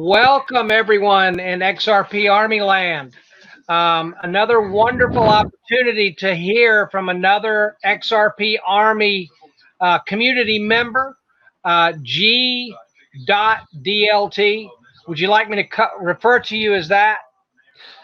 Welcome everyone in XRP Army land. Another wonderful opportunity to hear from another XRP Army community member, G.DLT. Would you like me to refer to you as that?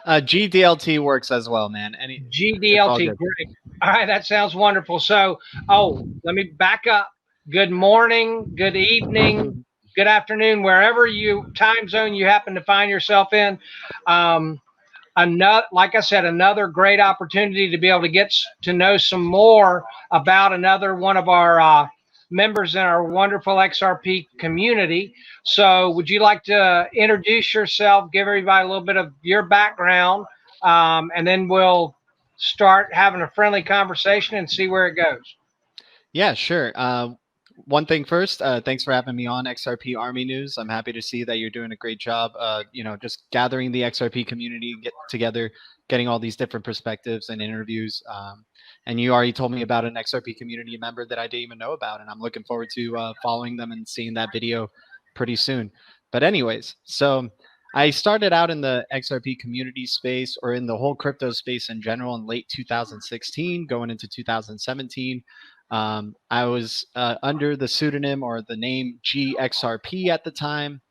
GDLT works as well, man. GDLT, great. All right, that sounds wonderful. So, let me back up. Good morning, good evening, good afternoon, wherever time zone you happen to find yourself in. Like I said, another great opportunity to be able to get to know some more about another one of our members in our wonderful XRP community. So would you like to introduce yourself, give everybody a little bit of your background, and then we'll start having a friendly conversation and see where it goes. Yeah, sure. One thing first, thanks for having me on XRP Army News. I'm happy to see that you're doing a great job, just gathering the XRP community together, getting all these different perspectives and interviews. And you already told me about an XRP community member that I didn't even know about, and I'm looking forward to following them and seeing that video pretty soon. But anyways, so I started out in the XRP community space, or in the whole crypto space in general, in late 2016, going into 2017. I was under the pseudonym or the name XRP at the time.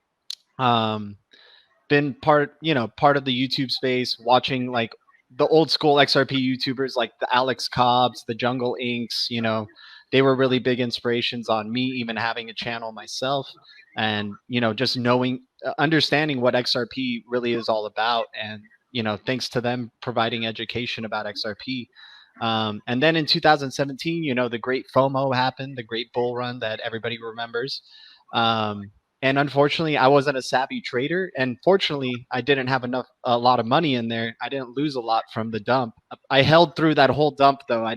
Been part of the YouTube space, watching like the old school XRP YouTubers like the Alex Cobbs, the Jungle Inks. They were really big inspirations on me, even having a channel myself, and just understanding what XRP really is all about, and thanks to them providing education about XRP. And then in 2017, the great FOMO happened, the great bull run that everybody remembers. And unfortunately, I wasn't a savvy trader, and fortunately, I didn't have a lot of money in there. I didn't lose a lot from the dump. I held through that whole dump, though. I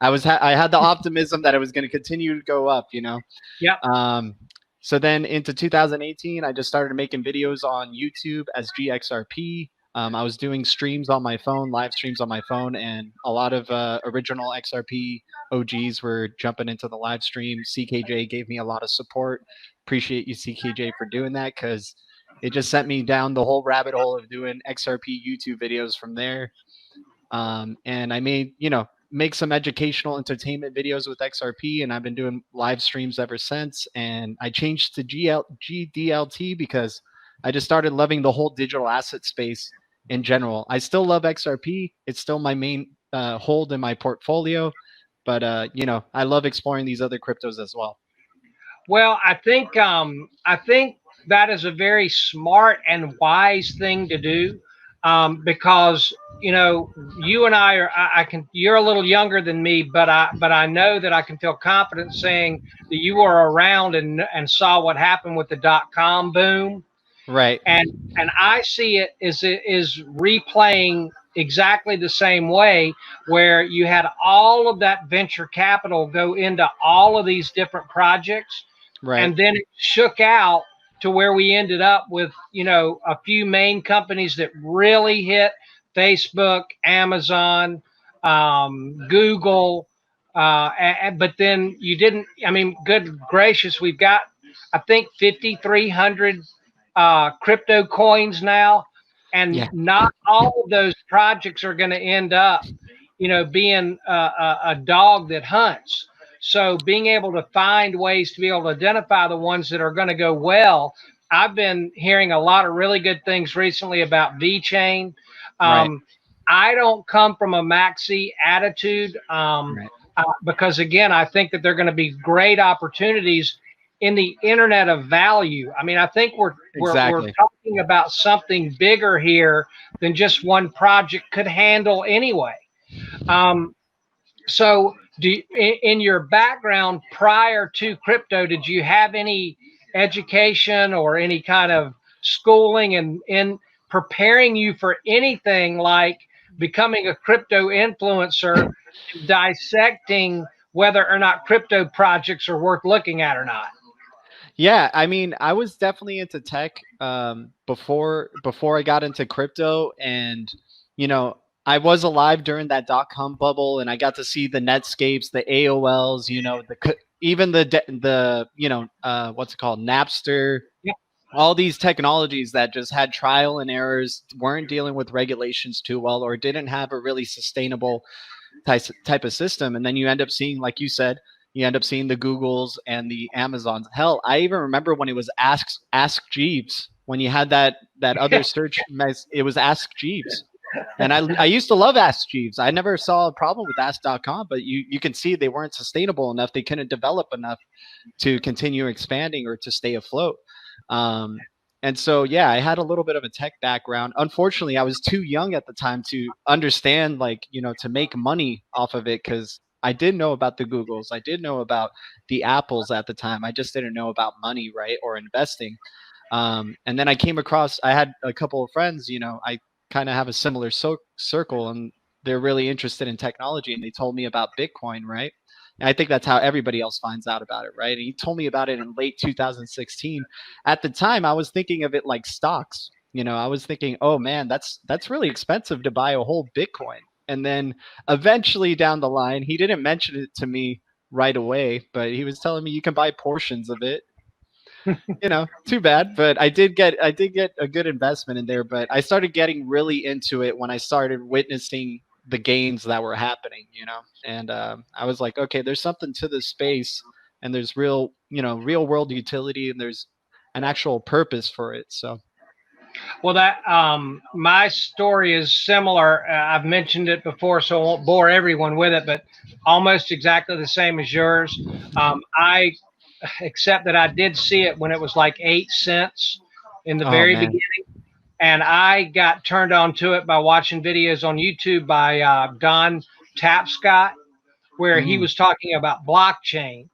had the optimism that it was going to continue to go up. Yeah. So then into 2018, I just started making videos on YouTube as GXRP. I was doing streams on my phone, live streams on my phone, and a lot of original XRP OGs were jumping into the live stream. CKJ gave me a lot of support. Appreciate you, CKJ, for doing that, because it just sent me down the whole rabbit hole of doing XRP YouTube videos from there. And I make some educational entertainment videos with XRP, and I've been doing live streams ever since. And I changed to GDLT because I just started loving the whole digital asset space in general. I still love XRP. It's still my main hold in my portfolio, but I love exploring these other cryptos as well. Well, I think that is a very smart and wise thing to do, because you and I are. You're a little younger than me, but I know that I can feel confident saying that you were around and saw what happened with the .com boom. Right. And I see it is replaying exactly the same way, where you had all of that venture capital go into all of these different projects. Right. And then it shook out to where we ended up with, a few main companies that really hit: Facebook, Amazon, Google. But then you didn't, good gracious, we've got, I think, 5,300 crypto coins now. And not all of those projects are going to end up, being a dog that hunts. So being able to find ways to be able to identify the ones that are going to go well. I've been hearing a lot of really good things recently about VeChain. Right. I don't come from a maxi attitude, because, again, I think that there are going to be great opportunities in the internet of value. I think we're talking about something bigger here than just one project could handle anyway. So in your background prior to crypto, did you have any education or any kind of schooling in preparing you for anything like becoming a crypto influencer, dissecting whether or not crypto projects are worth looking at or not? Yeah, I was definitely into tech before I got into crypto, and I was alive during that .com bubble, and I got to see the Netscapes, the AOLs, even the what's it called, Napster. Yeah. all these technologies that just had trial and errors, weren't dealing with regulations too well, or didn't have a really sustainable type of system. And then you end up seeing, like you said, you end up seeing the Googles and the Amazons. Hell, I even remember when it was Ask Jeeves, when you had that other search, it was Ask Jeeves. And I used to love Ask Jeeves. I never saw a problem with Ask.com, but you can see they weren't sustainable enough. They couldn't develop enough to continue expanding or to stay afloat. And so, yeah, I had a little bit of a tech background. Unfortunately, I was too young at the time to understand, like, to make money off of it, because I did know about the Googles. I did know about the Apples at the time. I just didn't know about money, right, or investing. And then I had a couple of friends, I kind of have a similar circle, and they're really interested in technology, and they told me about Bitcoin, right? And I think that's how everybody else finds out about it, right? And he told me about it in late 2016. At the time, I was thinking of it like stocks. I was thinking, oh man, that's really expensive to buy a whole Bitcoin. And then eventually down the line, he didn't mention it to me right away, but he was telling me you can buy portions of it. Too bad, but I did get a good investment in there. But I started getting really into it when I started witnessing the gains that were happening, and I was like, okay, there's something to this space, and there's real world utility, and there's an actual purpose for it. So, well, that my story is similar. I've mentioned it before, so I won't bore everyone with it, but almost exactly the same as yours. I except that I did see it when it was like 8 cents in the very beginning. And I got turned on to it by watching videos on YouTube by Don Tapscott, where he was talking about blockchain.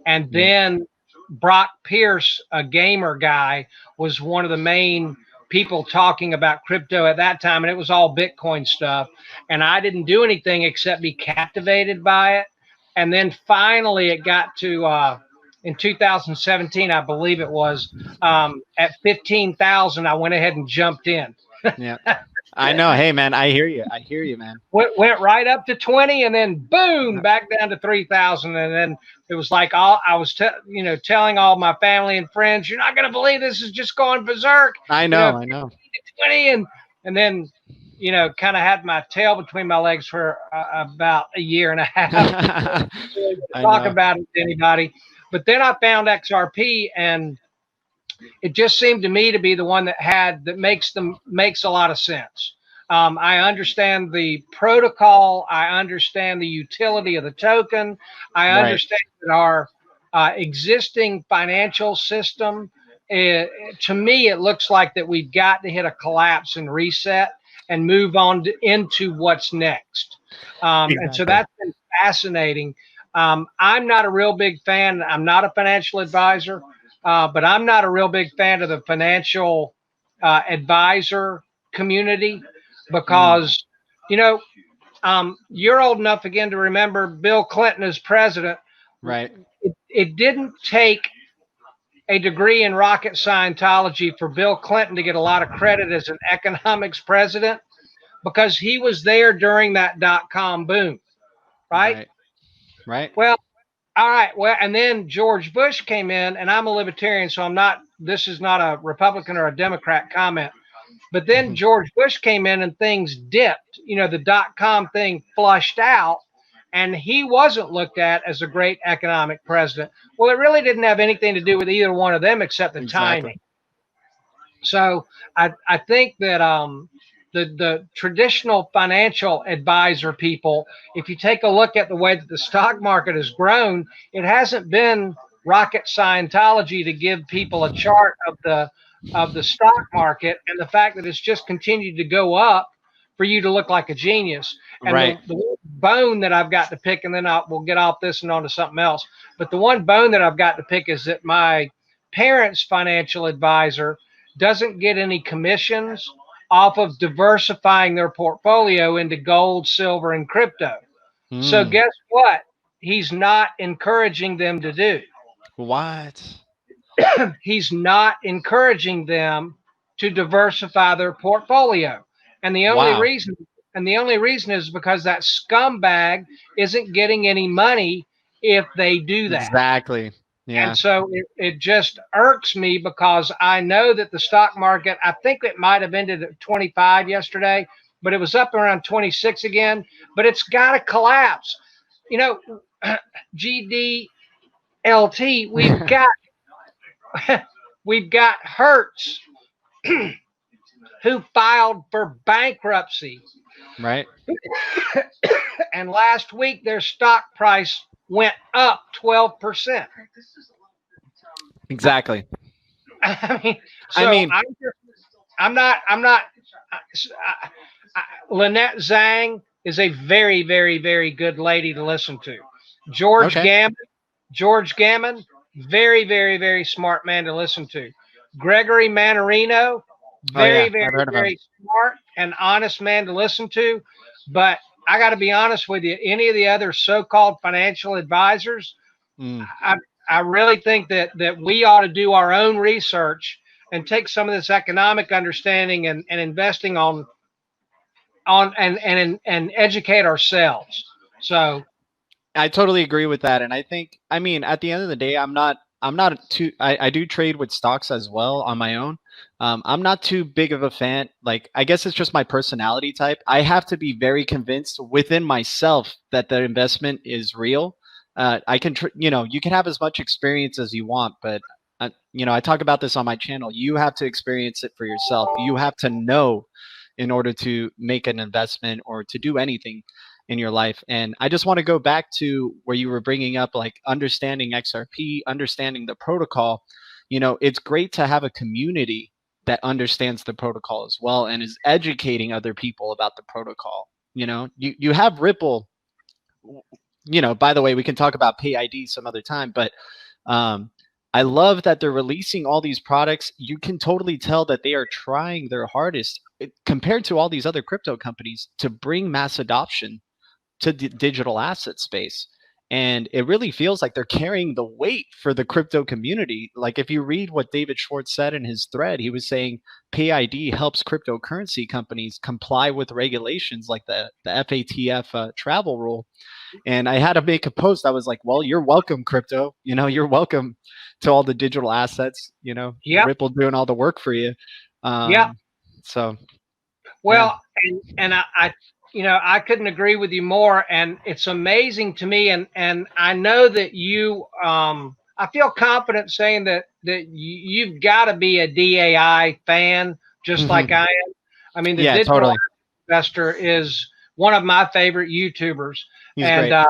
And then Brock Pierce, a gamer guy, was one of the main people talking about crypto at that time. And it was all Bitcoin stuff. And I didn't do anything except be captivated by it. And then finally it got to in 2017, I believe it was, at 15,000, I went ahead and jumped in. Yeah, I know. Hey, man, I hear you, man. Went right up to 20, and then boom, back down to 3,000. And then it was like I was telling all my family and friends, you're not going to believe this is just going berserk. I know. 20, and then kind of had my tail between my legs for about a year and a half. Talk about it to anybody. But then I found XRP, and it just seemed to me to be the one that makes a lot of sense. I understand the protocol. I understand the utility of the token. I understand that our existing financial system, to me, it looks like that we've got to hit a collapse and reset and move on into what's next. And so that's been fascinating. I'm not a real big fan. I'm not a financial advisor, but I'm not a real big fan of the financial advisor community because, you're old enough again to remember Bill Clinton as president. Right. It didn't take a degree in rocket Scientology for Bill Clinton to get a lot of credit as an economics president because he was there during that dot-com boom, right? Right. Well, all right. Well, and then George Bush came in, and I'm a libertarian, so this is not a Republican or a Democrat comment. But then George Bush came in and things dipped. The dot-com thing flushed out, and he wasn't looked at as a great economic president. Well, it really didn't have anything to do with either one of them except the timing. So I think that the traditional financial advisor people, if you take a look at the way that the stock market has grown, it hasn't been rocket Scientology to give people a chart of the stock market and the fact that it's just continued to go up for you to look like a genius. And the bone that I've got to pick, and then we'll get off this and on to something else. But the one bone that I've got to pick is that my parents' financial advisor doesn't get any commissions off of diversifying their portfolio into gold, silver, and crypto. So guess what? He's not encouraging them to do. What? He's not encouraging them to diversify their portfolio. And the only reason is because that scumbag isn't getting any money if they do that. Exactly. And so it just irks me because I know that the stock market, I think it might have ended at 25 yesterday, but it was up around 26 again, but it's got to collapse. You know, GDLT, we've got Hertz who filed for bankruptcy. Right. And last week their stock price went up 12%. Exactly. I mean, I'm not. Lynette Zhang is a very, very, very good lady to listen to. George Gammon, very, very, very smart man to listen to. Gregory Mannarino, very, very, very smart and honest man to listen to. But I got to be honest with you, any of the other so-called financial advisors, I really think that we ought to do our own research and take some of this economic understanding and investing on and educate ourselves. So I totally agree with that. And I think, I mean, at the end of the day, I'm not too, I do trade with stocks as well on my own. I'm not too big of a fan. Like, I guess it's just my personality type. I have to be very convinced within myself that the investment is real. I can, you know, you can have as much experience as you want, but you know, I talk about this on my channel. You have to experience it for yourself. You have to know in order to make an investment or to do anything in your life. And I just want to go back to where you were bringing up like understanding XRP, understanding the protocol. You know, it's great to have a community that understands the protocol as well and is educating other people about the protocol. You know, you have Ripple. You know, by the way, we can talk about PayID some other time, but I love that they're releasing all these products. You can totally tell that they are trying their hardest compared to all these other crypto companies to bring mass adoption to the digital asset space. And it really feels like they're carrying the weight for the crypto community. Like if you read what David Schwartz said in his thread, he was saying PayID helps cryptocurrency companies comply with regulations like the FATF travel rule. And I had to make a post. I was like, well, you're welcome, crypto. You know, you're welcome to all the digital assets, you know, Ripple doing all the work for you. So, well, and I you know, I couldn't agree with you more. And it's amazing to me. And I know that you, I feel confident saying that you've got to be a DAI fan, just like I am. I mean, the digital investor is one of my favorite YouTubers. He's great.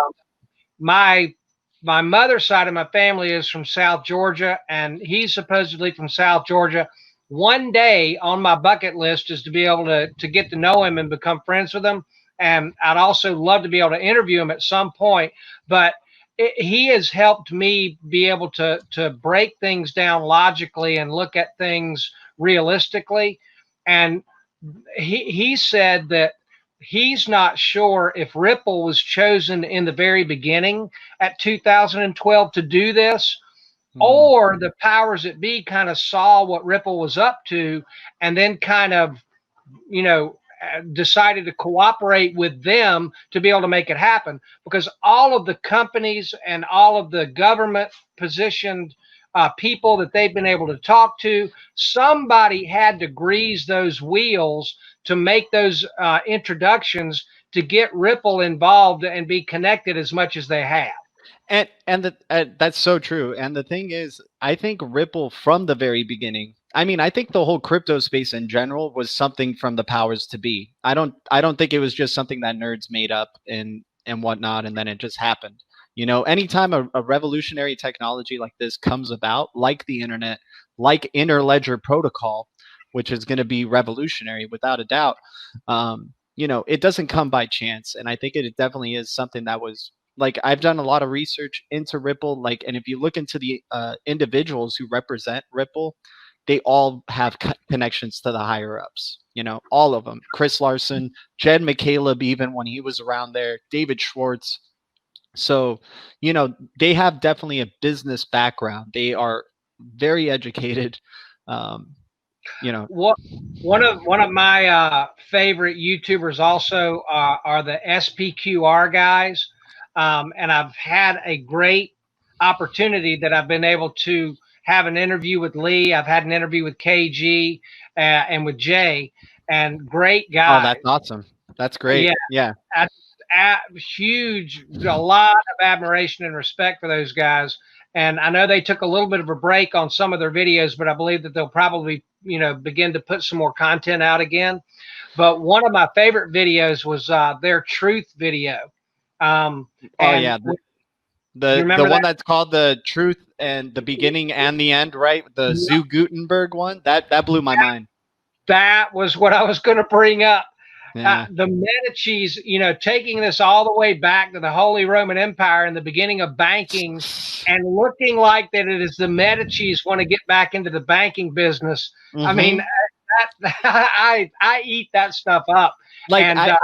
My mother's side of my family is from South Georgia, and he's supposedly from South Georgia. One day on my bucket list is to be able to get to know him and become friends with him. And I'd also love to be able to interview him at some point. But he has helped me be able to break things down logically and look at things realistically. And he said that he's not sure if Ripple was chosen in the very beginning at 2012 to do this, or the powers that be kind of saw what Ripple was up to and then kind of, you know, decided to cooperate with them to be able to make it happen. Because all of the companies and all of the government positioned people that they've been able to talk to, somebody had to grease those wheels to make those introductions to get Ripple involved and be connected as much as they have. And that's so true. And the thing is, I think Ripple from the very beginning, I mean, I think the whole crypto space in general was something from the powers to be. I don't think it was just something that nerds made up and whatnot, and then it just happened. You know, anytime a revolutionary technology like this comes about, like the internet, like Interledger protocol, which is going to be revolutionary without a doubt, you know, it doesn't come by chance. And I think it definitely is something that was, like, I've done a lot of research into Ripple, like, and if you look into the individuals who represent Ripple, they all have connections to the higher ups, you know, all of them. Chris Larson, Jed McCaleb, even when he was around there, David Schwartz. So, you know, they have definitely a business background. They are very educated. You know, one of my favorite YouTubers also are the SPQR guys. And I've had a great opportunity that I've been able to have an interview with Lee. I've had an interview with KG and with Jay, and great guys. Oh, that's awesome. That's great. Yeah. Yeah. Huge, a lot of admiration and respect for those guys. And I know they took a little bit of a break on some of their videos, but I believe that they'll probably, begin to put some more content out again. But one of my favorite videos was their truth video. Oh yeah, the one that's called the truth and the beginning and the end, right? The Zoo Gutenberg one that blew my mind. That was what I was going to bring up. Yeah. The Medicis, taking this all the way back to the Holy Roman Empire and the beginning of banking, and looking like that it is the Medicis want to get back into the banking business. Mm-hmm. I mean, I eat that stuff up. Like, and, I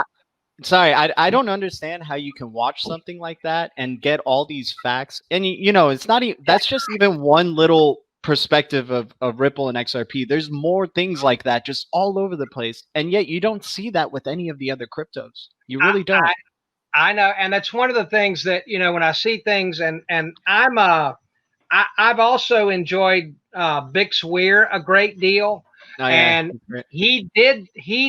don't understand how you can watch something like that and get all these facts. And, it's not even, that's just even one little perspective of Ripple and XRP. There's more things like that just all over the place, and yet you don't see that with any of the other cryptos. You really don't. I know, and that's one of the things that when I see things, and I've also enjoyed Bix Weir a great deal, and he did give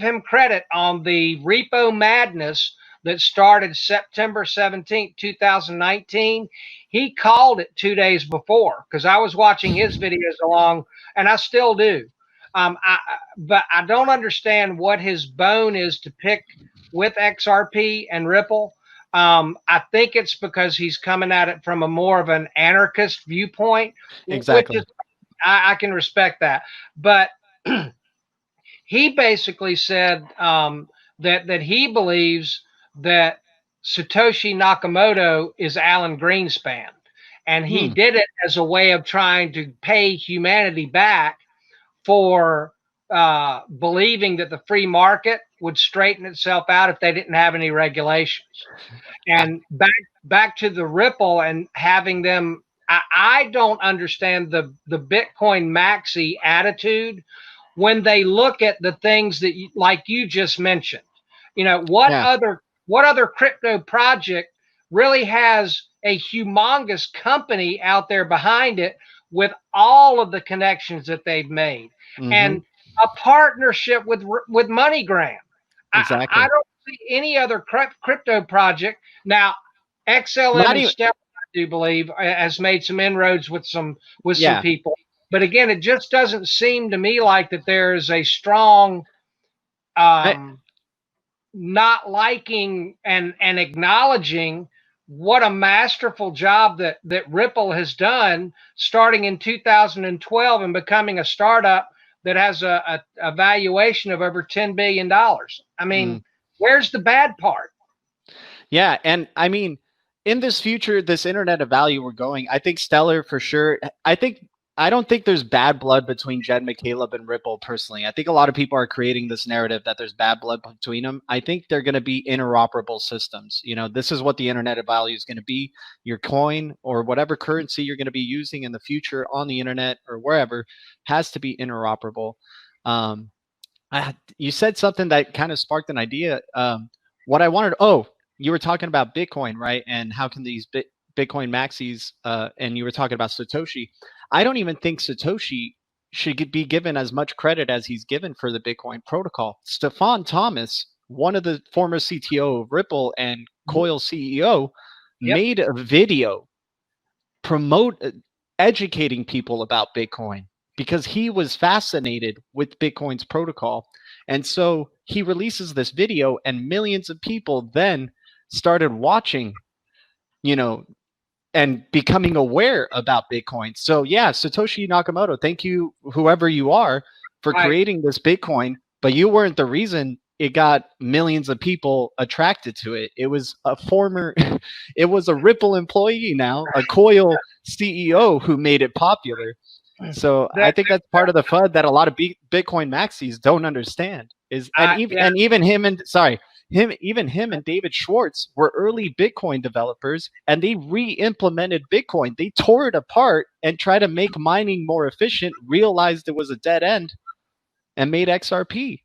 him credit on the repo madness that started September 17th, 2019. He called it 2 days before, because I was watching his videos along, and I still do. But I don't understand what his bone is to pick with XRP and Ripple. I think it's because he's coming at it from a more of an anarchist viewpoint. Exactly. Which is, I can respect that. But he basically said that he believes that Satoshi Nakamoto is Alan Greenspan, and he did it as a way of trying to pay humanity back for believing that the free market would straighten itself out if they didn't have any regulations. And back to the Ripple and having them, I don't understand the Bitcoin maxi attitude when they look at the things that like you just mentioned. What other crypto project really has a humongous company out there behind it with all of the connections that they've made, and a partnership with MoneyGram? Exactly. I don't see any other crypto project. Now, XLM and Stellar, I do believe, has made some inroads with some people. But again, it just doesn't seem to me like that there is a strong not liking and acknowledging what a masterful job that Ripple has done starting in 2012 and becoming a startup that has a valuation of over $10 billion. I mean, where's the bad part? Yeah. And I mean, in this future, this internet of value we're going, I think Stellar for sure. I don't think there's bad blood between Jed McCaleb and Ripple personally. I think a lot of people are creating this narrative that there's bad blood between them. I think they're going to be interoperable systems. This is what the internet of value is going to be. Your coin or whatever currency you're going to be using in the future on the internet or wherever has to be interoperable. You said something that kind of sparked an idea. What I wanted, you were talking about Bitcoin, right? And how can these Bitcoin maxis, and you were talking about Satoshi. I don't even think Satoshi should be given as much credit as he's given for the Bitcoin protocol. Stefan Thomas, one of the former CTO of Ripple and Coil CEO, made a video educating people about Bitcoin because he was fascinated with Bitcoin's protocol. And so he releases this video, and millions of people then started watching, and becoming aware about Bitcoin. So yeah, Satoshi Nakamoto, thank you, whoever you are, for creating this Bitcoin, but you weren't the reason it got millions of people attracted to it. It was it was a Ripple employee now, a Coil CEO who made it popular. So I think that's part of the FUD that a lot of Bitcoin maxis don't understand even him and David Schwartz were early Bitcoin developers, and they re-implemented Bitcoin. They tore it apart and tried to make mining more efficient, realized it was a dead end, and made XRP.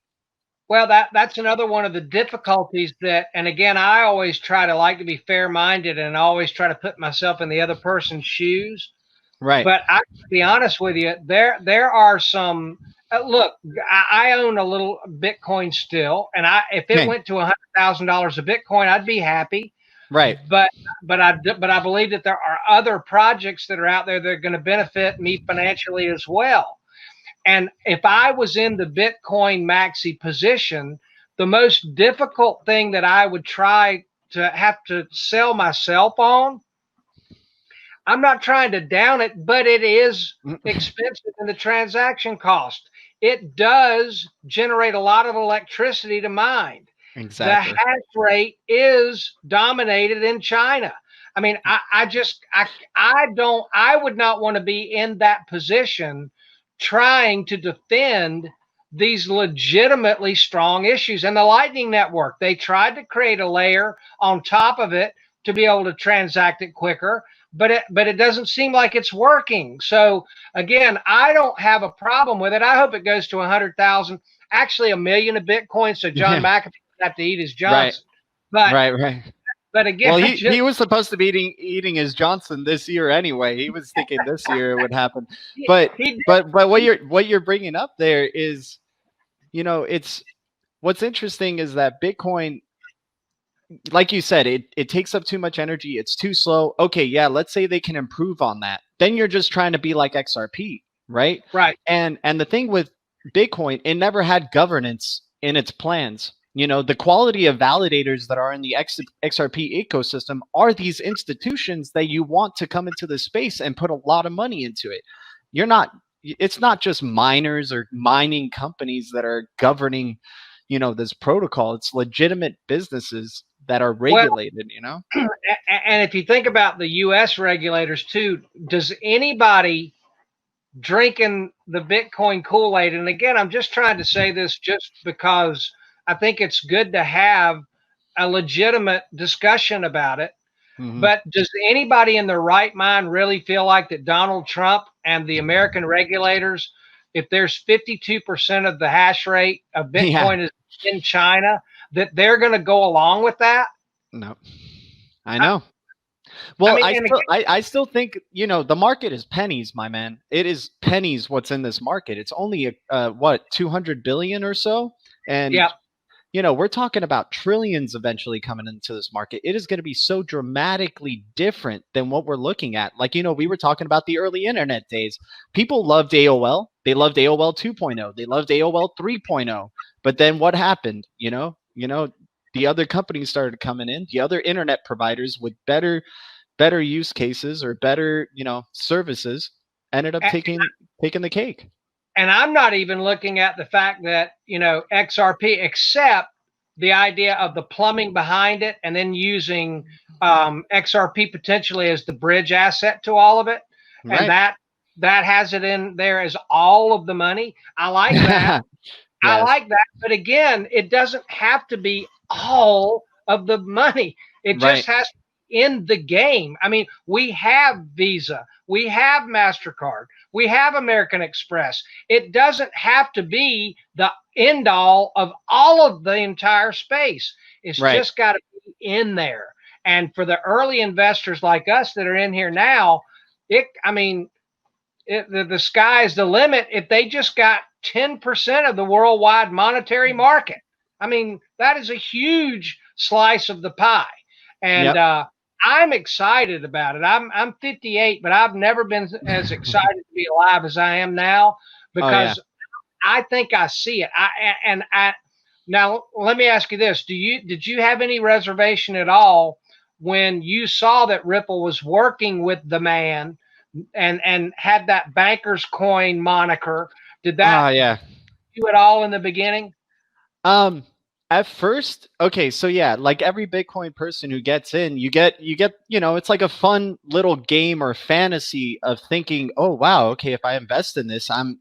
Well, that's another one of the difficulties that, and again, I always try to like to be fair-minded and always try to put myself in the other person's shoes. Right. But I, to be honest with you, there are some. Look, I own a little Bitcoin still, and if it went to $100,000 a Bitcoin, I'd be happy. Right. But I believe that there are other projects that are out there that are going to benefit me financially as well. And if I was in the Bitcoin maxi position, the most difficult thing that I would try to have to sell myself on, I'm not trying to down it, but it is expensive in the transaction cost. It does generate a lot of electricity to mine. Exactly. The hash rate is dominated in China. I mean, I would not want to be in that position trying to defend these legitimately strong issues. And the Lightning Network, they tried to create a layer on top of it to be able to transact it quicker, but it doesn't seem like it's working. So again, I don't have a problem with it. I hope it goes to 100,000, actually 1,000,000 of Bitcoin, so John McAfee would have to eat his Johnson. Right. But again, well, he was supposed to be eating his Johnson this year anyway. He was thinking this year it would happen. But what you're bringing up there is, it's what's interesting is that Bitcoin, like you said, it takes up too much energy. It's too slow. Okay, yeah, let's say they can improve on that. Then you're just trying to be like XRP, right? Right. And the thing with Bitcoin, it never had governance in its plans. The quality of validators that are in the XRP ecosystem are these institutions that you want to come into the space and put a lot of money into it. It's not just miners or mining companies that are governing, this protocol. It's legitimate businesses that are regulated, And if you think about the US regulators too, does anybody drinking the Bitcoin Kool-Aid, and again, I'm just trying to say this just because I think it's good to have a legitimate discussion about it. But does anybody in their right mind really feel like that Donald Trump and the American regulators, if there's 52% of the hash rate of Bitcoin is in China, that they're going to go along with that? No, I know. Well, I still think, the market is pennies, my man. It is pennies what's in this market. It's only, 200 billion or so? And, we're talking about trillions eventually coming into this market. It is going to be so dramatically different than what we're looking at. Like, we were talking about the early internet days. People loved AOL. They loved AOL 2.0. They loved AOL 3.0. But then what happened? The other companies started coming in, the other internet providers with better use cases or better, services ended up taking the cake. And I'm not even looking at the fact that, XRP, except the idea of the plumbing behind it and then using XRP potentially as the bridge asset to all of it. Right. And that has it in there as all of the money. I like that. Yes. I like that. But again, it doesn't have to be all of the money. It just has to be in the game. I mean, we have Visa, we have MasterCard, we have American Express. It doesn't have to be the end all of all of the entire space. It's just got to be in there. And for the early investors like us that are in here now, the sky is the limit if they just got 10% of the worldwide monetary market. I mean, that is a huge slice of the pie. And I'm excited about it. I'm 58, but I've never been as excited to be alive as I am now because I think I see it. Now let me ask you this. Did you have any reservation at all when you saw that Ripple was working with the man and had that banker's coin moniker? Did that do it all in the beginning? At first, okay, so like every Bitcoin person who gets in, you get, it's like a fun little game or fantasy of thinking, oh wow, okay, if I invest in this, I'm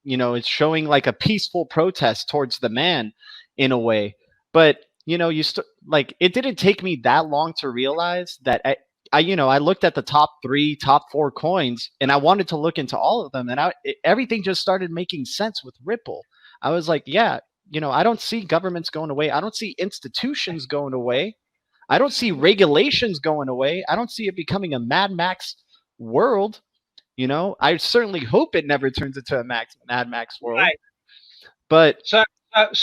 it's showing like a peaceful protest towards the man in a way. But it didn't take me that long to realize that I looked at the top 4 coins, and I wanted to look into all of them, and everything just started making sense with Ripple. I was like, yeah, I don't see governments going away. I don't see institutions going away. I don't see regulations going away. I don't see it becoming a Mad Max world. I certainly hope it never turns into a Mad Max world. Right. But so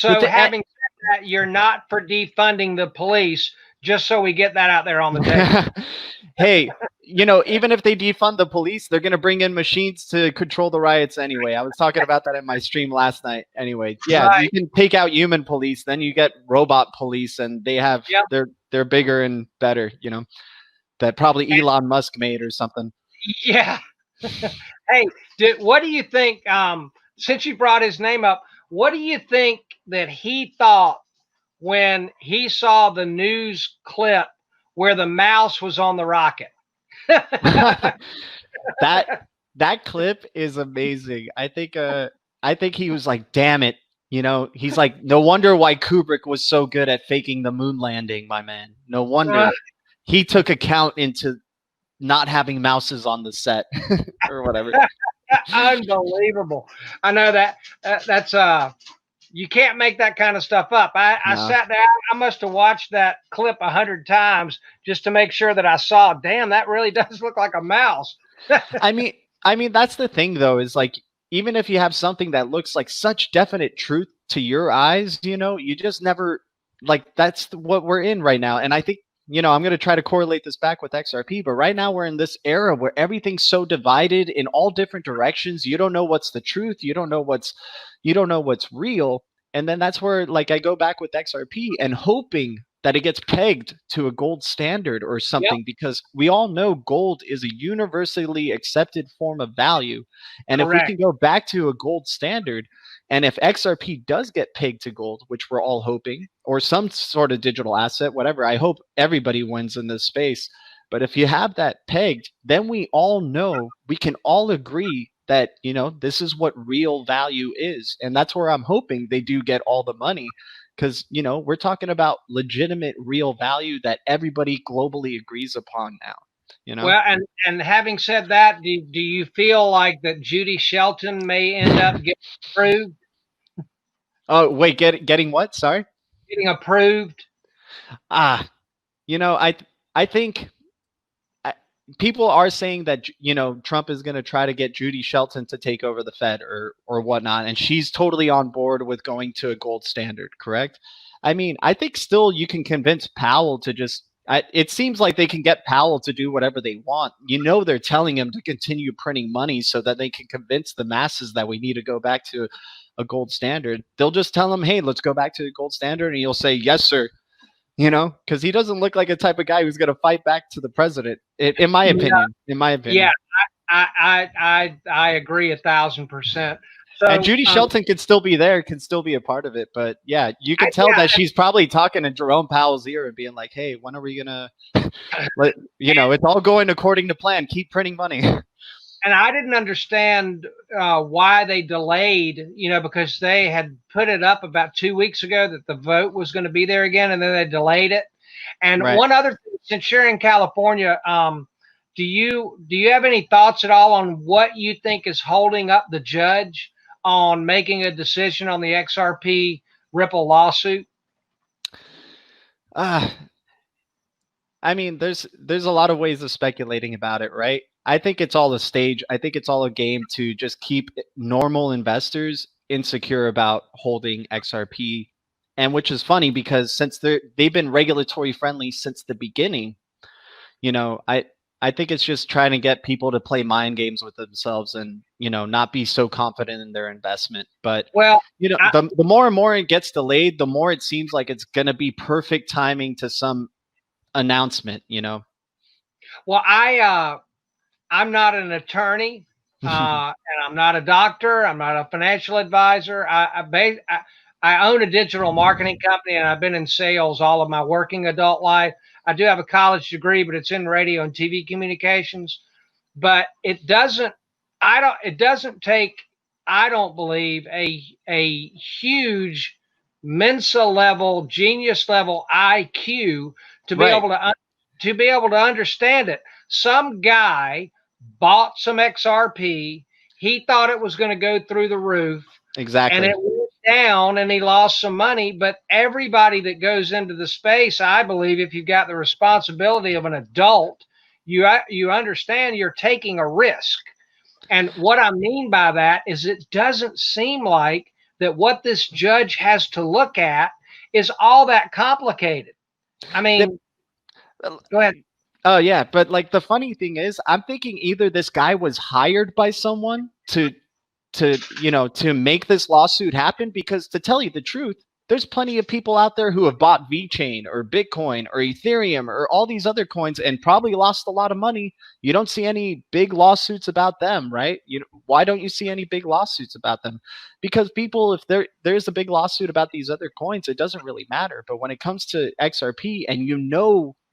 having said that, you're not for defunding the police, just so we get that out there on the table. Hey, even if they defund the police, they're going to bring in machines to control the riots anyway. I was talking about that in my stream last night. Anyway, yeah, Right. You can take out human police, then you get robot police, and they have they're bigger and better. That probably Elon Musk made or something. Yeah. Hey, what do you think? Since you brought his name up, what do you think that he thought when he saw the news clip where the mouse was on the rocket? that clip is amazing. I think he was like, damn it. He's like, no wonder why Kubrick was so good at faking the moon landing, my man. No wonder he took account into not having mouses on the set or whatever. Unbelievable. I know that's you can't make that kind of stuff up. I sat down, I must have watched that clip 100 times just to make sure that I saw, damn, that really does look like a mouse. I mean, that's the thing though, is like, even if you have something that looks like such definite truth to your eyes, you just never, like, that's what we're in right now. And I think, I'm going to try to correlate this back with XRP, but right now we're in this era where everything's so divided in all different directions. You don't know what's the truth. You don't know what's real. And then that's where, like, I go back with XRP and hoping that it gets pegged to a gold standard or something, because we all know gold is a universally accepted form of value. And Correct. If we can go back to a gold standard, and if XRP does get pegged to gold, which we're all hoping, or some sort of digital asset, whatever, I hope everybody wins in this space. But if you have that pegged, then we all know, we can all agree that, this is what real value is. And that's where I'm hoping they do get all the money. Because, we're talking about legitimate real value that everybody globally agrees upon now. Well, and having said that, do you feel like that Judy Shelton may end up getting approved? Oh, wait, getting what? Sorry? Getting approved? I think people are saying that, Trump is going to try to get Judy Shelton to take over the Fed or whatnot, and she's totally on board with going to a gold standard, correct? I mean, I think still you can convince Powell to just, it seems like they can get Powell to do whatever they want. They're telling him to continue printing money so that they can convince the masses that we need to go back to a gold standard. They'll just tell him, hey, let's go back to the gold standard, and he'll say, yes, sir. Because he doesn't look like a type of guy who's going to fight back to the president, in my opinion. Yeah, I agree 1,000%. So, and Judy Shelton could still be there, can still be a part of it. But yeah, you can tell that she's probably talking in Jerome Powell's ear and being like, hey, when are we going to, it's all going according to plan. Keep printing money. And I didn't understand why they delayed, because they had put it up about 2 weeks ago that the vote was going to be there again, and then they delayed it. And one other thing, since you're in California, do you have any thoughts at all on what you think is holding up the judge on making a decision on the XRP Ripple lawsuit? I mean, there's a lot of ways of speculating about it, right? I think it's all a stage. I think it's all a game to just keep normal investors insecure about holding XRP. And which is funny because since they've been regulatory friendly since the beginning, I think it's just trying to get people to play mind games with themselves and, not be so confident in their investment. But, the more and more it gets delayed, the more it seems like it's going to be perfect timing to some announcement, Well, I'm not an attorney, and I'm not a doctor. I'm not a financial advisor. I own a digital marketing company, and I've been in sales all of my working adult life. I do have a college degree, but it's in radio and TV communications. But it doesn't take, I don't believe, a huge Mensa level, genius level IQ to be able to understand it. Some guy bought some XRP. He thought it was going to go through the roof. Exactly. down and he lost some money. But everybody that goes into the space, I believe, if you've got the responsibility of an adult, you understand you're taking a risk. And what I mean by that is it doesn't seem like that what this judge has to look at is all that complicated. I mean, go ahead. Oh yeah, but like the funny thing is, I'm thinking either this guy was hired by someone to to make this lawsuit happen, because to tell you the truth, there's plenty of people out there who have bought VeChain or Bitcoin or Ethereum or all these other coins and probably lost a lot of money. You don't see any big lawsuits about them, right? Why don't you see any big lawsuits about them? Because people, if there's a big lawsuit about these other coins, it doesn't really matter. But when it comes to XRP, and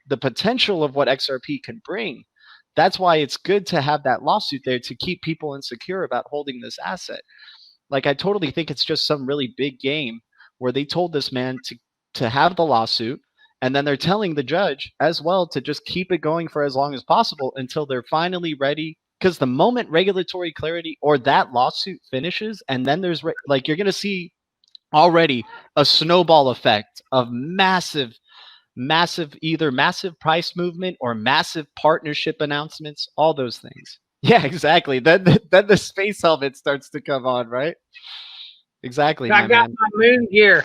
the potential of what XRP can bring, that's why it's good to have that lawsuit there to keep people insecure about holding this asset. Like, I totally think it's just some really big game where they told this man to have the lawsuit, and then they're telling the judge as well to just keep it going for as long as possible until they're finally ready. Because the moment regulatory clarity or that lawsuit finishes, and then there's you're going to see already a snowball effect of massive either massive price movement or massive partnership announcements, all those things. Yeah, exactly. Then the space helmet starts to come on, right? Exactly, I got my moon gear.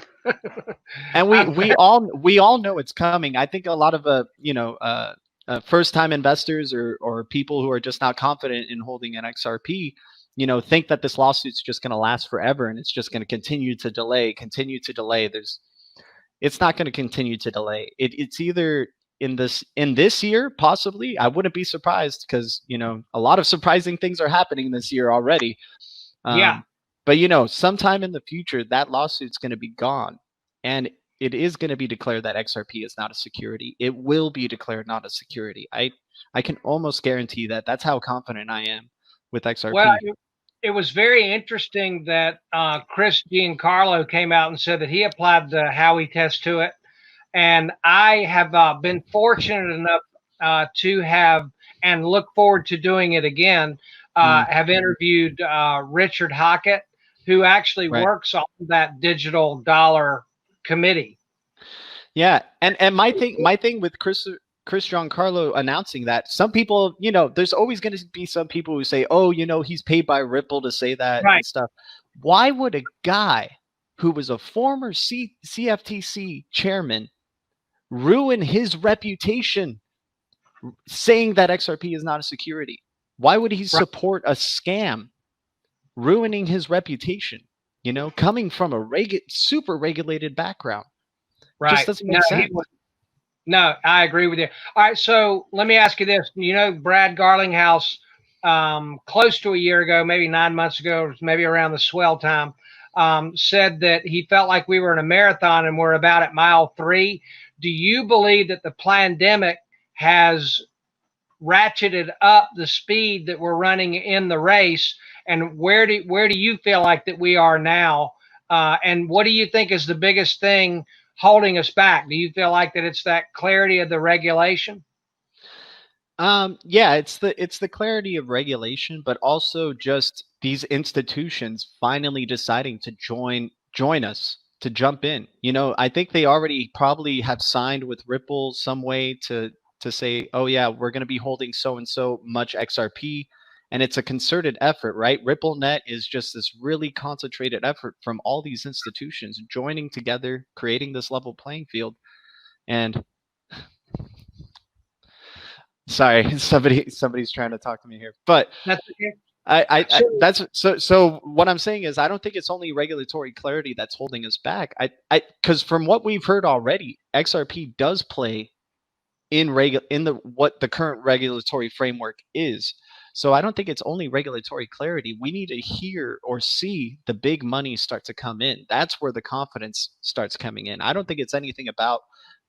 And we all know it's coming. I think a lot of first time investors or people who are just not confident in holding an XRP, think that this lawsuit's just going to last forever and it's just going to continue to delay. It's not going to continue to delay. It's either in this year, possibly. I wouldn't be surprised, because a lot of surprising things are happening this year already. Yeah. But sometime in the future, that lawsuit's going to be gone, and it is going to be declared that XRP is not a security. It will be declared not a security. I can almost guarantee that. That's how confident I am with XRP. Well, it was very interesting that Chris Giancarlo came out and said that he applied the Howey test to it. And I have been fortunate enough to have, and look forward to doing it again, have interviewed Richard Hockett, who actually works on that digital dollar committee. Yeah. And my thing with Chris Giancarlo announcing that, some people, there's always going to be some people who say, oh, he's paid by Ripple to say that and stuff. Why would a guy who was a former CFTC chairman ruin his reputation saying that XRP is not a security? Why would he support a scam ruining his reputation, coming from a super regulated background? Just doesn't make sense. No, I agree with you. All right, so let me ask you this. Brad Garlinghouse, close to a year ago, maybe 9 months ago, maybe around the swell time, said that he felt like we were in a marathon and we're about at mile 3. Do you believe that the pandemic has ratcheted up the speed that we're running in the race? And where do you feel like that we are now? And what do you think is the biggest thing holding us back? Do you feel like that it's that clarity of the regulation? Yeah, it's the clarity of regulation, but also just these institutions finally deciding to join us, to jump in. I think they already probably have signed with Ripple some way to say, oh yeah, we're going to be holding so and so much XRP, and it's a concerted effort, right? RippleNet is just this really concentrated effort from all these institutions joining together, creating this level playing field. And sorry, somebody's trying to talk to me here, but that's okay. So what I'm saying is, I don't think it's only regulatory clarity that's holding us back. Because from what we've heard already, XRP does play in what the current regulatory framework is. So I don't think it's only regulatory clarity. We need to hear or see the big money start to come in. That's where the confidence starts coming in. I don't think it's anything about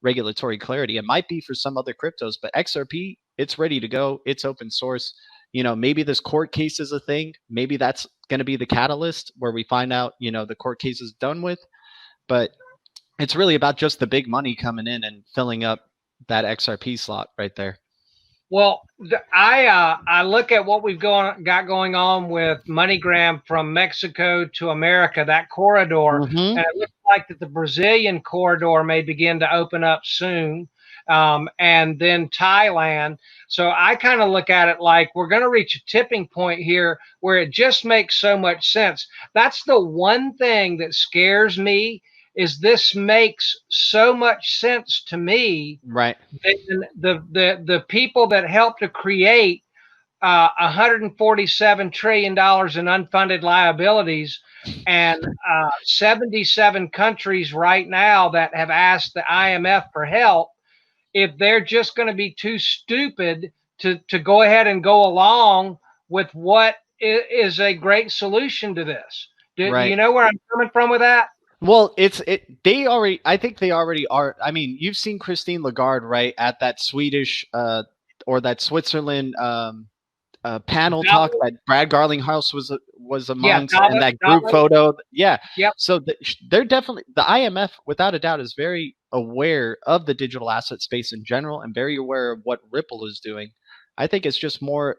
regulatory clarity. It might be for some other cryptos, but XRP, it's ready to go. It's open source. Maybe this court case is a thing. Maybe that's going to be the catalyst where we find out, the court case is done with. But it's really about just the big money coming in and filling up that XRP slot right there. Well, I look at what we've got going on with MoneyGram from Mexico to America, that corridor, Mm-hmm. and it looks like that the Brazilian corridor may begin to open up soon, and then Thailand. So I kind of look at it like we're going to reach a tipping point here where it just makes so much sense. That's the one thing that scares me is this makes so much sense to me. Right. Then the people that helped to create $147 trillion in unfunded liabilities and 77 countries right now that have asked the IMF for help, if they're just going to be too stupid to go ahead and go along with what is a great solution to this. Do you Right. know where I'm coming from with that? Well, they already, I think they already are. I mean, you've seen Christine Lagarde, right, at that Swedish or that Switzerland panel talk Davos? that Brad Garlinghouse was Yeah, amongst, and Davos. that group Davos. photo. Yeah. Yep. So they're definitely, the IMF, without a doubt, is very aware of the digital asset space in general and very aware of what Ripple is doing. I think it's just more,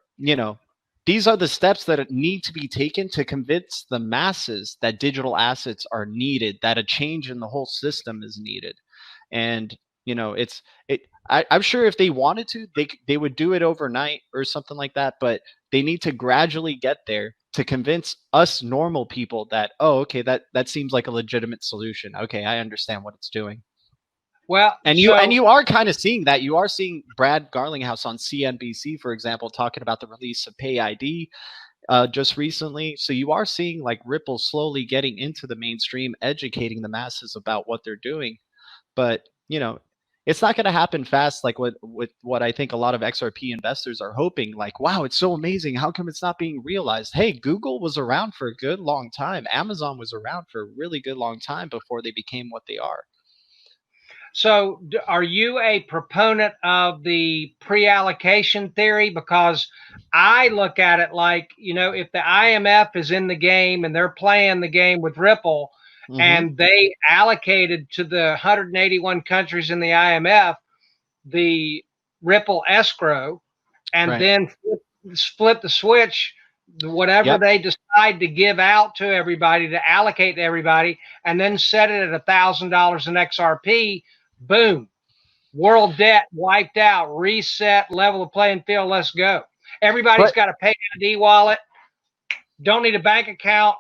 these are the steps that need to be taken to convince the masses that digital assets are needed, that a change in the whole system is needed. And it's it I'm sure if they wanted to, they would do it overnight or something like that, but they need to gradually get there to convince us normal people that, oh, okay, that seems like a legitimate solution. Okay, I understand what it's doing. Well, And so you are kind of seeing that. You are seeing Brad Garlinghouse on CNBC, for example, talking about the release of Pay ID just recently. So you are seeing like Ripple slowly getting into the mainstream, educating the masses about what they're doing. But it's not going to happen fast, like with what I think a lot of XRP investors are hoping. Like, wow, it's so amazing. How come it's not being realized? Hey, Google was around for a good long time. Amazon was around for a really good long time before they became what they are. So, are you a proponent of the pre-allocation theory? Because I look at it like, if the IMF is in the game and they're playing the game with Ripple Mm-hmm. and they allocated to the 181 countries in the IMF the Ripple escrow and Right. then split the switch, whatever Yep. they decide to give out to everybody, to allocate to everybody, and then set it at $1,000 in XRP, boom, world debt wiped out, reset, level the playing field, let's go. Everybody's But got a Pay ID wallet. Don't need a bank account.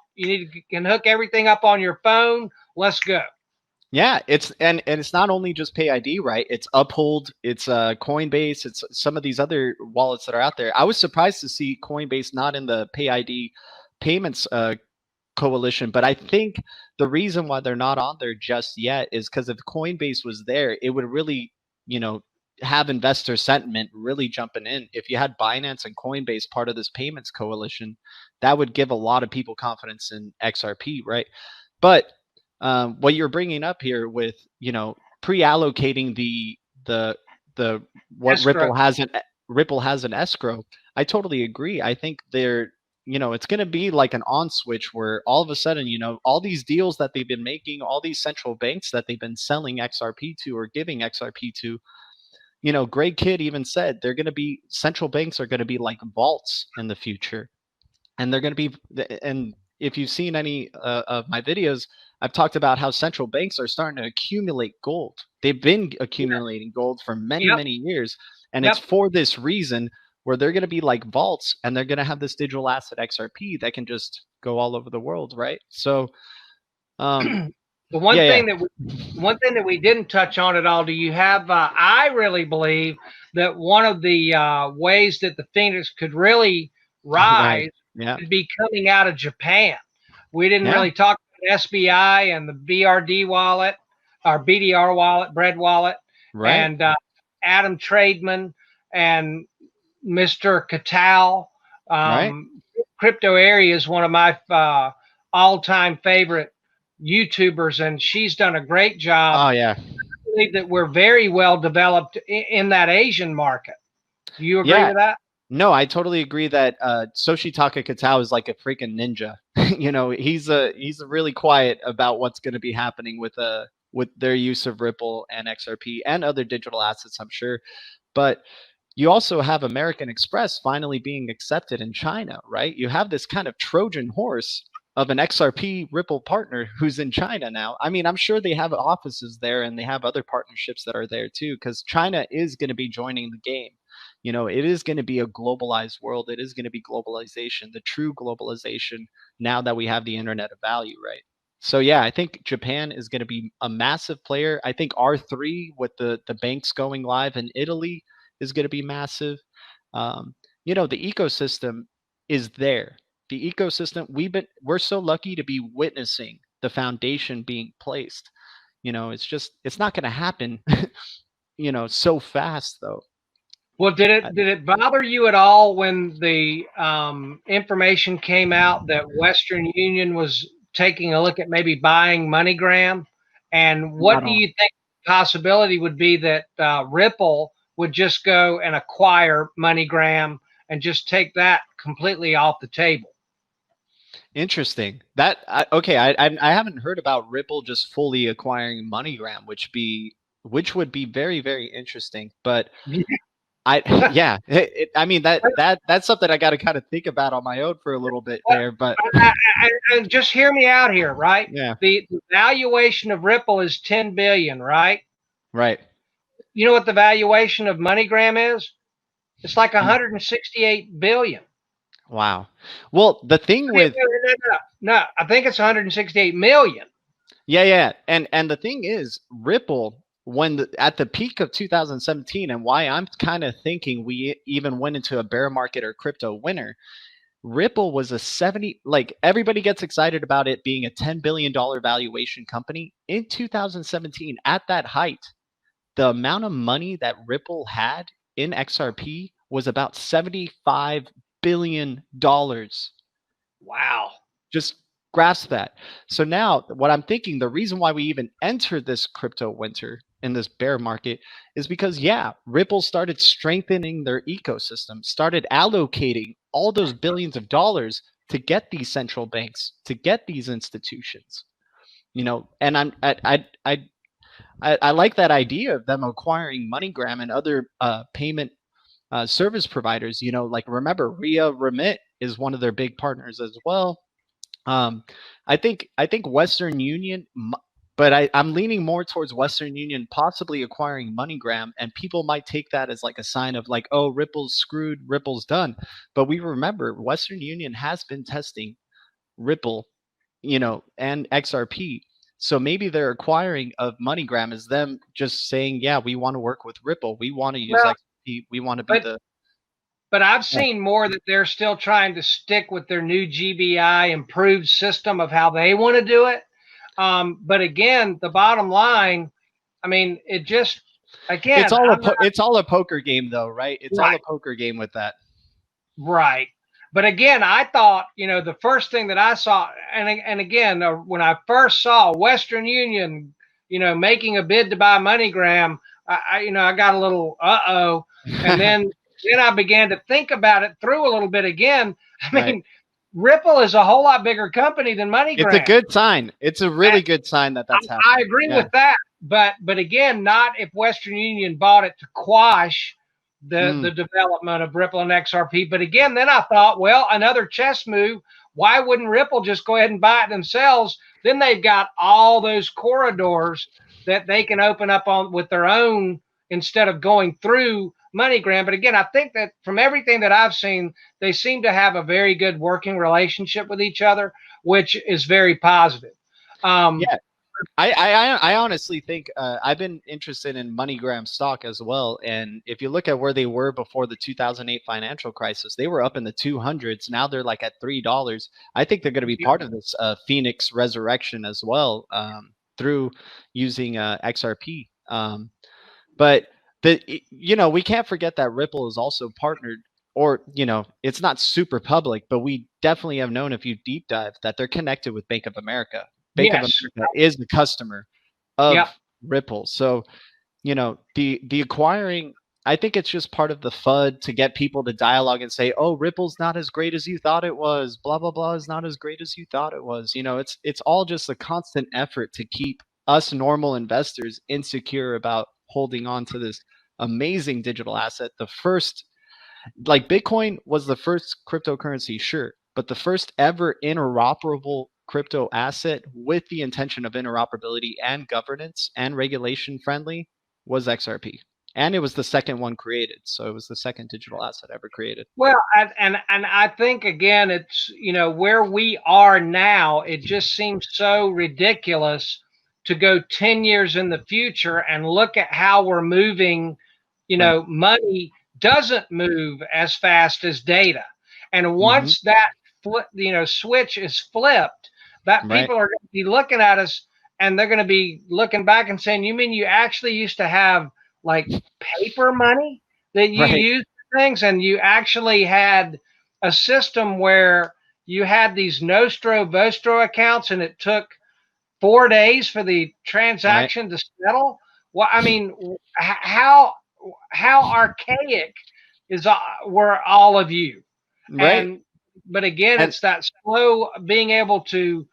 Can hook everything up on your phone. Let's go. yeah, and it's not only just Pay ID, right? It's Uphold, it's Coinbase, it's some of these other wallets that are out there. I was surprised to see Coinbase not in the Pay ID payments coalition, but I think the reason why they're not on there just yet is because if Coinbase was there, it would really, have investor sentiment really jumping in. If you had Binance and Coinbase part of this payments coalition, that would give a lot of people confidence in XRP, right? But what you're bringing up here with, pre-allocating the what Escrow. Ripple has an escrow, I totally agree. I think it's going to be like an on switch where all of a sudden, all these deals that they've been making, all these central banks that they've been selling XRP to or giving XRP to, Greg Kidd even said central banks are going to be like vaults in the future. And they're going to be, and if you've seen any of my videos, I've talked about how central banks are starting to accumulate gold. They've been accumulating gold for many, Yep. many years. And it's Yep. for this reason where they're going to be like vaults and they're going to have this digital asset XRP that can just go all over the world, right? So, The one yeah, thing that we didn't touch on at all. Do you have? I really believe that one of the ways that the Phoenix could really right. rise Yeah, would be coming out of Japan. We didn't yeah, really talk about SBI and the BRD wallet, or BDR wallet, Bread wallet, right, and Adam Trademan and Mr. Catal. right. Crypto Area is one of my all-time favorite YouTubers, and she's done a great job. Oh, yeah. I believe that we're very well developed in that Asian market. Do you agree Yeah. with that? No, I totally agree that Soshitaka Katao is like a freaking ninja. He's really quiet about what's going to be happening with their use of Ripple and XRP and other digital assets, I'm sure. But you also have American Express finally being accepted in China, right? You have this kind of Trojan horse of an XRP Ripple partner who's in China now. I mean, I'm sure they have offices there and they have other partnerships that are there too, because China is going to be joining the game. You know, it is going to be a globalized world. It is going to be globalization, the true globalization, now that we have the internet of value, right? So yeah, I think Japan is going to be a massive player. I think R3 with the banks going live in Italy is going to be massive. You know, the ecosystem is there. The ecosystem, we're so lucky to be witnessing the foundation being placed. You know, it's not going to happen, you know, so fast though. Well, did it bother you at all when the information came out that Western Union was taking a look at maybe buying MoneyGram? And what do you think the possibility would be that Ripple would just go and acquire MoneyGram and just take that completely off the table? Interesting. Okay. I haven't heard about Ripple just fully acquiring MoneyGram, which would be very, very interesting. But yeah, I mean that's something I got to kind of think about on my own for a little bit there. But and just hear me out here, right? Yeah. The valuation of Ripple is 10 billion, right? Right. You know what the valuation of MoneyGram is? It's like 168 billion. Wow. Well, the thing with no, I think it's 168 million. Yeah. And the thing is, Ripple, at the peak of 2017, and why I'm kind of thinking we even went into a bear market or crypto winter, Ripple was a 70, like everybody gets excited about it being a $10 billion valuation company. In 2017, at that height, the amount of money that Ripple had in XRP was about $75 billion. Wow. Just grasp that. So now what I'm thinking, the reason why we even entered this crypto winter in this bear market is because, yeah, Ripple started strengthening their ecosystem, started allocating all those billions of dollars to get these central banks, to get these institutions, you know, and I like that idea of them acquiring MoneyGram and other payment service providers. You know, like remember, Ria Remit is one of their big partners as well. I think Western Union, but I'm leaning more towards Western Union possibly acquiring MoneyGram, and people might take that as like a sign of like, oh, Ripple's screwed, Ripple's done. But we remember Western Union has been testing Ripple, you know, and XRP. So maybe their acquiring of MoneyGram is them just saying, yeah, we want to work with Ripple. We want to use XRP. We want to be the. But I've seen more that they're still trying to stick with their new GBI improved system of how they want to do it. But again, the bottom line, I mean, it just again, it's all a poker game, though, right? It's all a poker game with that. Right. But again, I thought, you know, the first thing that I saw, and again, when I first saw Western Union, you know, making a bid to buy MoneyGram, I got a little and then I began to think about it through a little bit again. I mean, Ripple is a whole lot bigger company than MoneyGram. It's a good sign. It's a really good sign that that's happening. I agree with that, but again, not if Western Union bought it to quash the development of Ripple and XRP. But again, then I thought, well, another chess move. Why wouldn't Ripple just go ahead and buy it themselves? Then they've got all those corridors that they can open up on with their own instead of going through MoneyGram. But again, I think that from everything that I've seen, they seem to have a very good working relationship with each other, which is very positive. Yeah. I honestly think I've been interested in MoneyGram stock as well. And if you look at where they were before the 2008 financial crisis, they were up in the 200s. Now they're like at $3. I think they're going to be part of this Phoenix resurrection as well through using XRP. But we can't forget that Ripple is also partnered, or, you know, it's not super public, but we definitely have known, if you deep dive, that they're connected with Bank of America. Bank of America is the customer of Ripple. So, you know, the acquiring, I think it's just part of the FUD to get people to dialogue and say, oh, Ripple's not as great as you thought it was. Blah, blah, blah is not as great as you thought it was. You know, it's all just a constant effort to keep us normal investors insecure about holding on to this amazing digital asset. The first, like Bitcoin was the first cryptocurrency, sure, but the first ever interoperable crypto asset with the intention of interoperability and governance and regulation friendly was XRP. And it was the second one created. So it was the second digital asset ever created. Well, and I think again, it's, you know, where we are now, it just seems so ridiculous to go 10 years in the future and look at how we're moving. You know, Right. money doesn't move as fast as data. And Mm-hmm. once that switch is flipped, that Right. people are going to be looking at us and they're going to be looking back and saying, "You mean you actually used to have like paper money that you Right. used things, and you actually had a system where you had these Nostro Vostro accounts and it took 4 days for the Right. transaction to settle?" Well, I mean, how archaic is were all of you? Right. And but again, And it's that slow being able to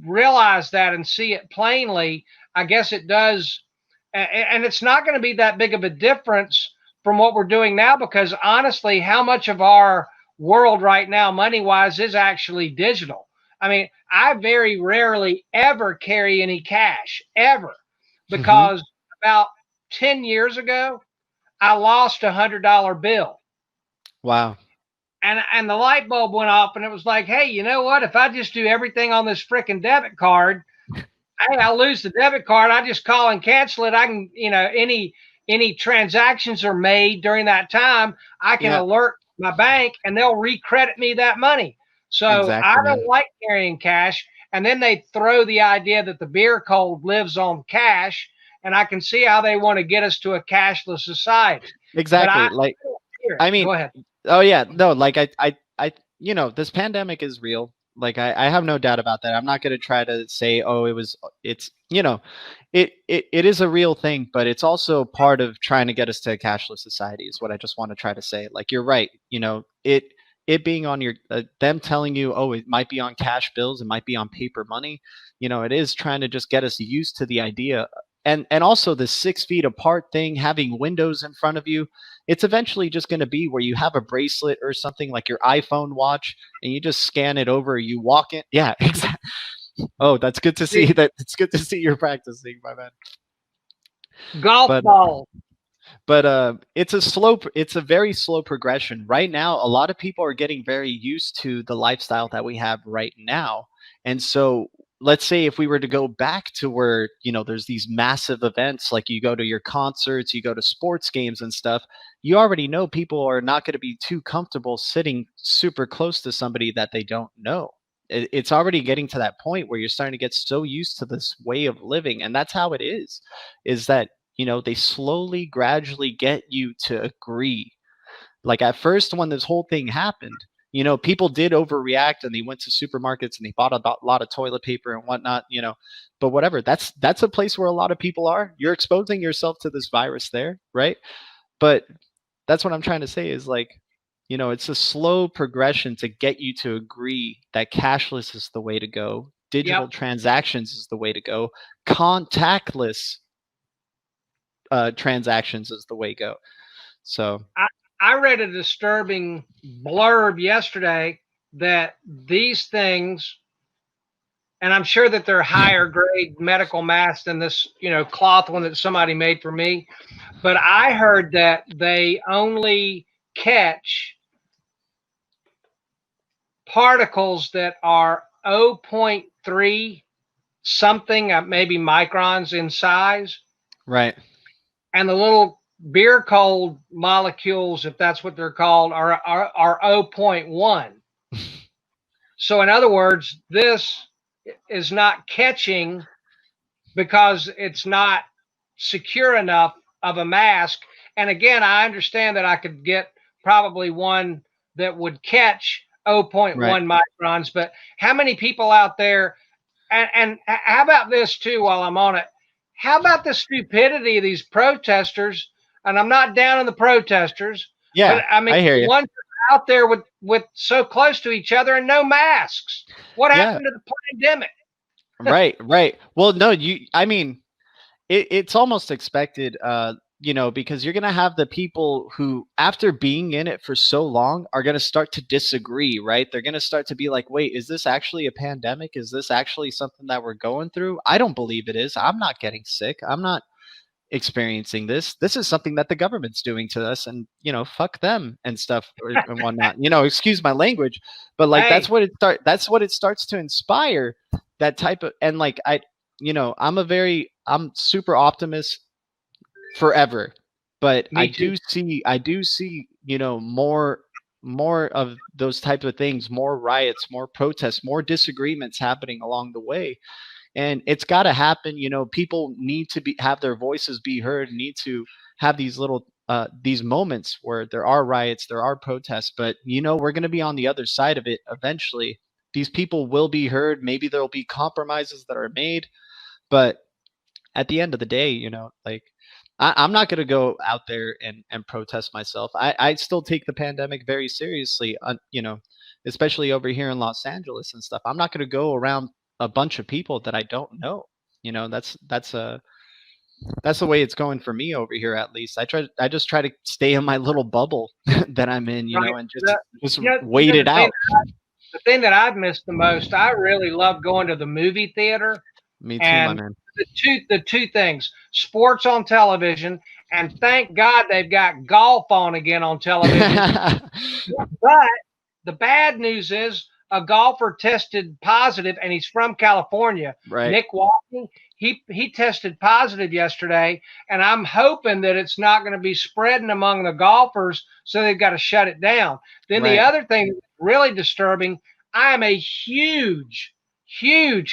realize that and see it plainly. I guess it does, and it's not going to be that big of a difference from what we're doing now, because honestly, how much of our world right now, money wise, is actually digital? I mean, I very rarely ever carry any cash ever, mm-hmm. because about 10 years ago, I lost $100 bill. Wow. And the light bulb went off, and it was like, hey, you know what? If I just do everything on this freaking debit card, hey, I lose the debit card, I just call and cancel it. I can, any transactions are made during that time, I can Yeah, alert my bank and they'll recredit me that money. So I exactly, man. don't like carrying cash. And then they throw the idea that the beer cold lives on cash, and I can see how they want to get us to a cashless society. But I Exactly. Like, don't hear it. I mean, Go ahead. oh yeah, no, like this pandemic is real. Like I have no doubt about that. I'm not going to try to say, oh, it's, it is a real thing, but it's also part of trying to get us to a cashless society is what I just want to try to say. Like, you're right. It being on your, them telling you, oh, it might be on cash bills, it might be on paper money. It is trying to just get us used to the idea. And also the 6 feet apart thing, having windows in front of you, it's eventually just going to be where you have a bracelet or something like your iPhone watch and you just scan it over, you walk in. Yeah, exactly. Oh, that's good to see that. It's good to see you're practicing, my man. Golf But ball. it's a very slow progression. Right now, a lot of people are getting very used to the lifestyle that we have right now. And so let's say if we were to go back to where, there's these massive events, like you go to your concerts, you go to sports games and stuff, you already know people are not going to be too comfortable sitting super close to somebody that they don't know. It's already getting to that point where you're starting to get so used to this way of living. And that's how it is that they slowly, gradually get you to agree. Like at first, when this whole thing happened, people did overreact and they went to supermarkets and they bought a lot of toilet paper and whatnot, but whatever. That's a place where a lot of people are. You're exposing yourself to this virus there, right? But that's what I'm trying to say is like, it's a slow progression to get you to agree that cashless is the way to go. Digital Yep. transactions is the way to go. Contactless transactions is the way to go. So I read a disturbing blurb yesterday that these things, and I'm sure that they're higher grade medical masks than this, cloth one that somebody made for me. But I heard that they only catch particles that are 0.3 something, maybe microns in size. right. And the little beer cold molecules, if that's what they're called, are 0.1. So in other words, this is not catching because it's not secure enough of a mask. And again, I understand that I could get probably one that would catch 0.1 Right. microns, but how many people out there, and how about this too while I'm on it? How about the stupidity of these protesters? And I'm not down on the protesters, Yeah, but I mean, I hear the you. ones out there with so close to each other and no masks. What Yeah, happened to the pandemic? right. Well, no, I mean, it's almost expected. you know, because you're going to have the people who, after being in it for so long, are going to start to disagree, right? They're going to start to be like, wait, is this actually a pandemic? Is this actually something that we're going through? I don't believe it is. I'm not getting sick. I'm not experiencing this. This is something that the government's doing to us, and, you know, fuck them and stuff and whatnot. You know, excuse my language, but like Hey, that's what it starts to inspire, that type of. And like you know, I'm super optimist forever, but me too. I do see, you know, more of those type of things, more riots, more protests, more disagreements happening along the way. And it's got to happen. You know, people need to have their voices be heard, need to have these little these moments where there are riots, there are protests. But, you know, we're going to be on the other side of it eventually. These people will be heard. Maybe there'll be compromises that are made, but at the end of the day, you know, like, I'm not going to go out there and protest myself. I still take the pandemic very seriously, you know, especially over here in Los Angeles and stuff. I'm not going to go around a bunch of people that I don't know. You know, that's the way it's going for me over here. At least I just try to stay in my little bubble that I'm in, you Right. know, and just You know, wait it out. the thing that I've missed the most, I really love going to the movie theater. Me too, my And man. the two things, sports on television, and thank God they've got golf on again on television. But the bad news is a golfer tested positive, and he's from California. Right, Nick Walking, he tested positive yesterday, and I'm hoping that it's not going to be spreading among the golfers, so they've got to shut it down. Then the right, other thing that's really disturbing, I am a huge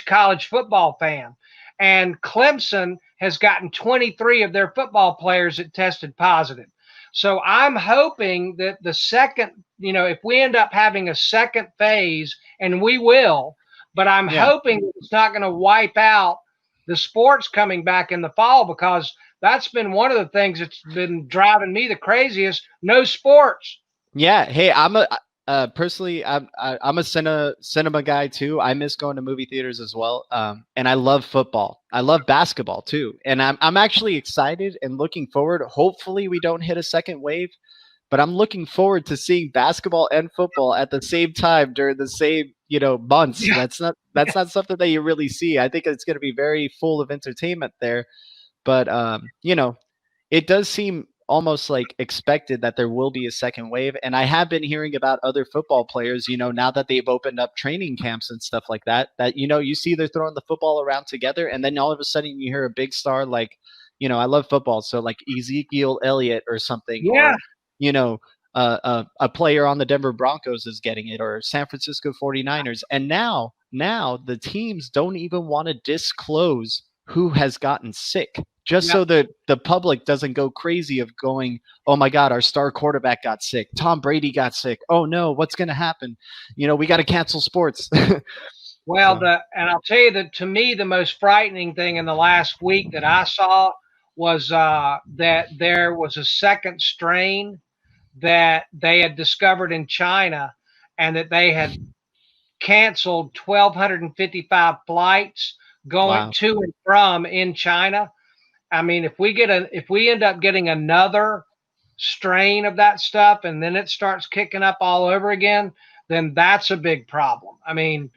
college football fan, and Clemson has gotten 23 of their football players that tested positive. So I'm hoping that the second, you know, if we end up having a second phase, and we will, but I'm yeah. hoping that it's not going to wipe out the sports coming back in the fall, because that's been one of the things that's been driving me the craziest. No sports. Yeah. Hey, I'm a personally, I'm a cinema guy too. I miss going to movie theaters as well. And I love football. I love basketball too. And I'm actually excited and looking forward. Hopefully, we don't hit a second wave, but I'm looking forward to seeing basketball and football at the same time during the same, you know, months. Yeah. That's not something that you really see. I think it's going to be very full of entertainment there. But you know, it does seem almost like expected that there will be a second wave. And I have been hearing about other football players, you know, now that they've opened up training camps and stuff like that, that, you know, you see they're throwing the football around together. And then all of a sudden you hear a big star like, you know, I love football. So like Ezekiel Elliott or something, Yeah. or, you know, a player on the Denver Broncos is getting it, or San Francisco 49ers. And now the teams don't even want to disclose who has gotten sick, just Yeah. so that the public doesn't go crazy of going, oh my God, our star quarterback got sick. Tom Brady got sick. Oh no, what's going to happen? You know, we got to cancel sports. Well, So, and I'll tell you that to me, the most frightening thing in the last week that I saw was that there was a second strain that they had discovered in China, and that they had canceled 1,255 flights going wow. to and from in China. I mean, if we end up getting another strain of that stuff, and then it starts kicking up all over again, then that's a big problem. I mean,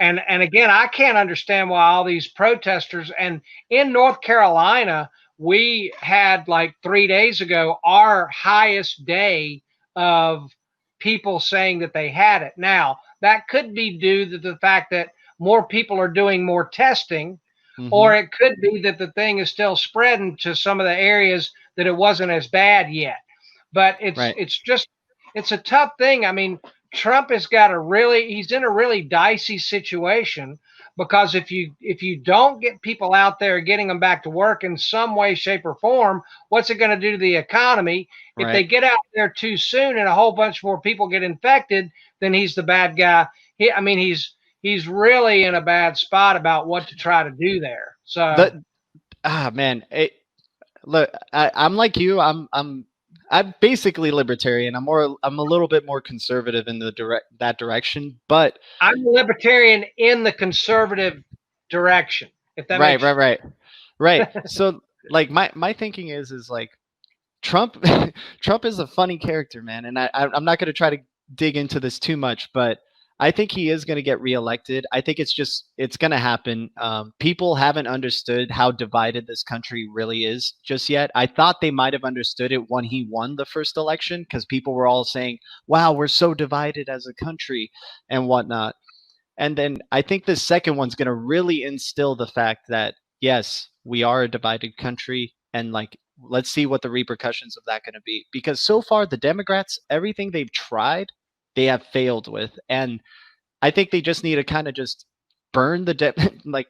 and again, I can't understand why all these protesters, and in North Carolina, we had like 3 days ago our highest day of people saying that they had it. Now, that could be due to the fact that more people are doing more testing, Hmm. or it could be that the thing is still spreading to some of the areas that it wasn't as bad yet. But Right. it's a tough thing. I mean, Trump has got he's in a really dicey situation, because if you don't get people out there, getting them back to work in some way, shape, or form, what's it going to do to the economy? If they Right. get out there too soon and a whole bunch more people get infected, then he's the bad guy. I mean, he's really in a bad spot about what to try to do there. So The man, look, I'm like you. I'm basically libertarian. I'm a little bit more conservative in that direction, but I'm a libertarian in the conservative direction, if that right, makes right, right. Right. So like my thinking is like, Trump Trump is a funny character, man, and I'm not going to try to dig into this too much, but I think he is going to get reelected. I think it's going to happen. People haven't understood how divided this country really is just yet. I thought they might have understood it when he won the first election, because people were all saying, "Wow, we're so divided as a country," and whatnot. And then I think the second one's going to really instill the fact that, yes, we are a divided country, and like, let's see what the repercussions of that going to be. Because so far, the Democrats, everything they've tried, they have failed with. And I think they just need to kind of just burn the like,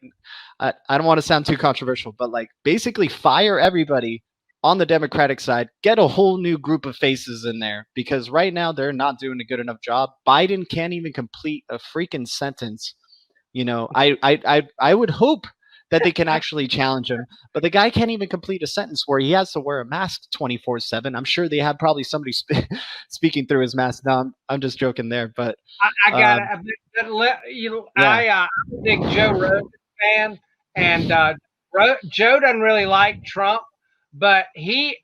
I don't want to sound too controversial, but like basically fire everybody on the Democratic side, get a whole new group of faces in there, because right now they're not doing a good enough job. Biden can't even complete a freaking sentence. I would hope that they can actually challenge him, but the guy can't even complete a sentence where he has to wear a mask 24/7. I'm sure they have probably somebody speaking through his mask. No, I'm just joking there, but I got I'm a big Joe Rogan fan, and Joe doesn't really like Trump, but he's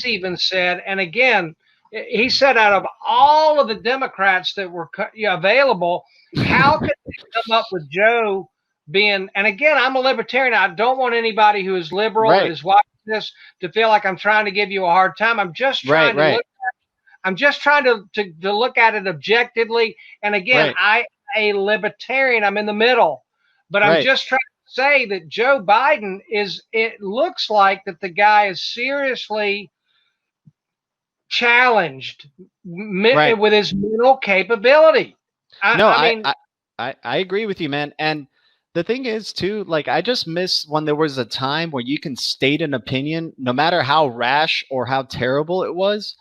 even said, and again, he said, out of all of the Democrats that were available, how could they come up with Joe being? And again, I'm a libertarian. I don't want anybody who is liberal that is watching this to feel like I'm trying to give you a hard time. I'm just trying to look. I'm just trying to look at it objectively. And again, I'm a libertarian. I'm in the middle, but I'm just trying to say that Joe Biden it looks like that the guy is seriously challenged with his mental capability. I agree with you, man. And the thing is too, like, I just miss when there was a time where you can state an opinion, no matter how rash or how terrible it was,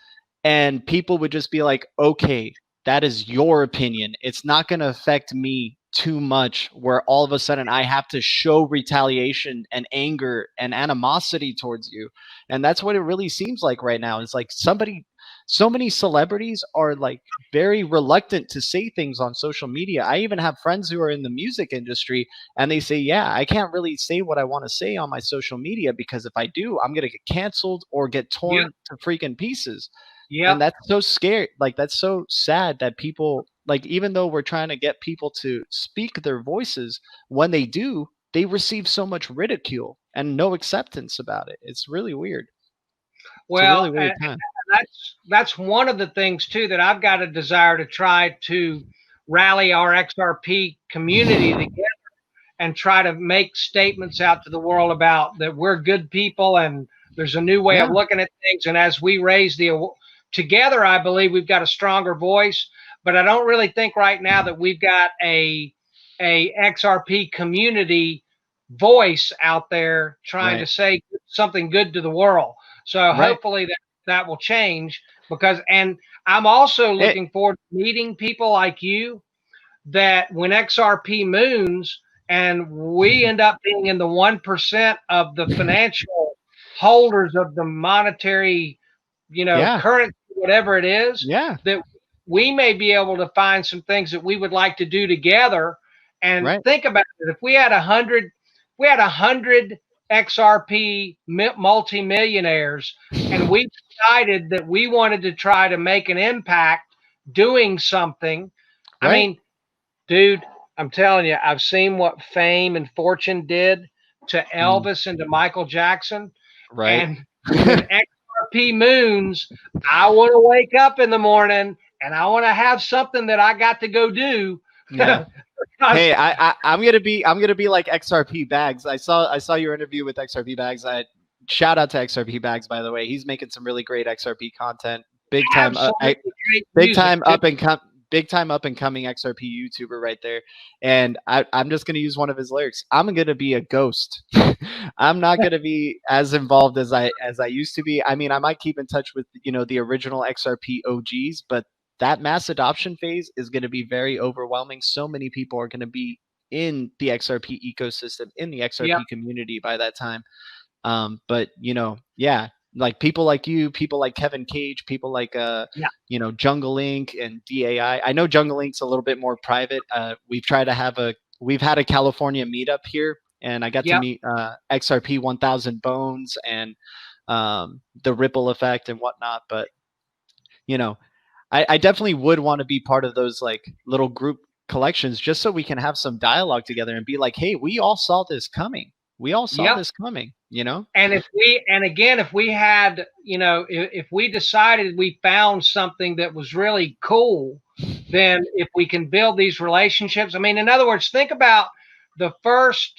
and people would just be like, okay, that is your opinion. It's not going to affect me too much, where all of a sudden I have to show retaliation and anger and animosity towards you. And that's what it really seems like right now. It's like so many celebrities are like very reluctant to say things on social media. I even have friends who are in the music industry, and they say, yeah, I can't really say what I want to say on my social media, because if I do, I'm going to get canceled or get torn to freaking pieces. Yeah. And that's so scary. Like, that's so sad that people, like, even though we're trying to get people to speak their voices, when they do, they receive so much ridicule and no acceptance about it. It's really weird. Well, it's a really weird time. That's one of the things too that I've got a desire to try to rally our XRP community together and try to make statements out to the world about that we're good people and there's a new way of looking at things. And as we raise together, I believe we've got a stronger voice, but I don't really think right now that we've got a XRP community voice out there trying to say something good to the world. So hopefully that will change, and I'm also looking forward to meeting people like you, that when XRP moons and we end up being in the 1% of the financial holders of the monetary, currency, whatever it is, that we may be able to find some things that we would like to do together. And think about it. If we had 100 XRP multimillionaires, and we decided that we wanted to try to make an impact doing something. I mean, dude, I'm telling you, I've seen what fame and fortune did to Elvis and to Michael Jackson. And when XRP moons, I want to wake up in the morning and I want to have something that I got to go do. Yeah. Hey, I'm gonna be like XRP Bags. I saw your interview with XRP Bags. Shout out to XRP Bags, by the way. He's making some really great XRP content. Big time up and coming XRP YouTuber right there. And I'm just gonna use one of his lyrics. I'm gonna be a ghost. I'm not gonna be as involved as I used to be. I mean, I might keep in touch with the original XRP OGs, but that mass adoption phase is going to be very overwhelming. So many people are going to be in the XRP ecosystem, in the XRP community by that time. But like people like you, people like Kevin Cage, people like Jungle Inc. and DAI. I know Jungle Inc.'s a little bit more private. We've had a California meetup here, and I got to meet XRP 1000 Bones and the ripple effect and whatnot. But you know, I definitely would want to be part of those like little group collections just so we can have some dialogue together and be like, hey, we all saw this coming. We all saw this coming, you know? And if we had, if we decided we found something that was really cool, then if we can build these relationships, I mean, in other words, think about the first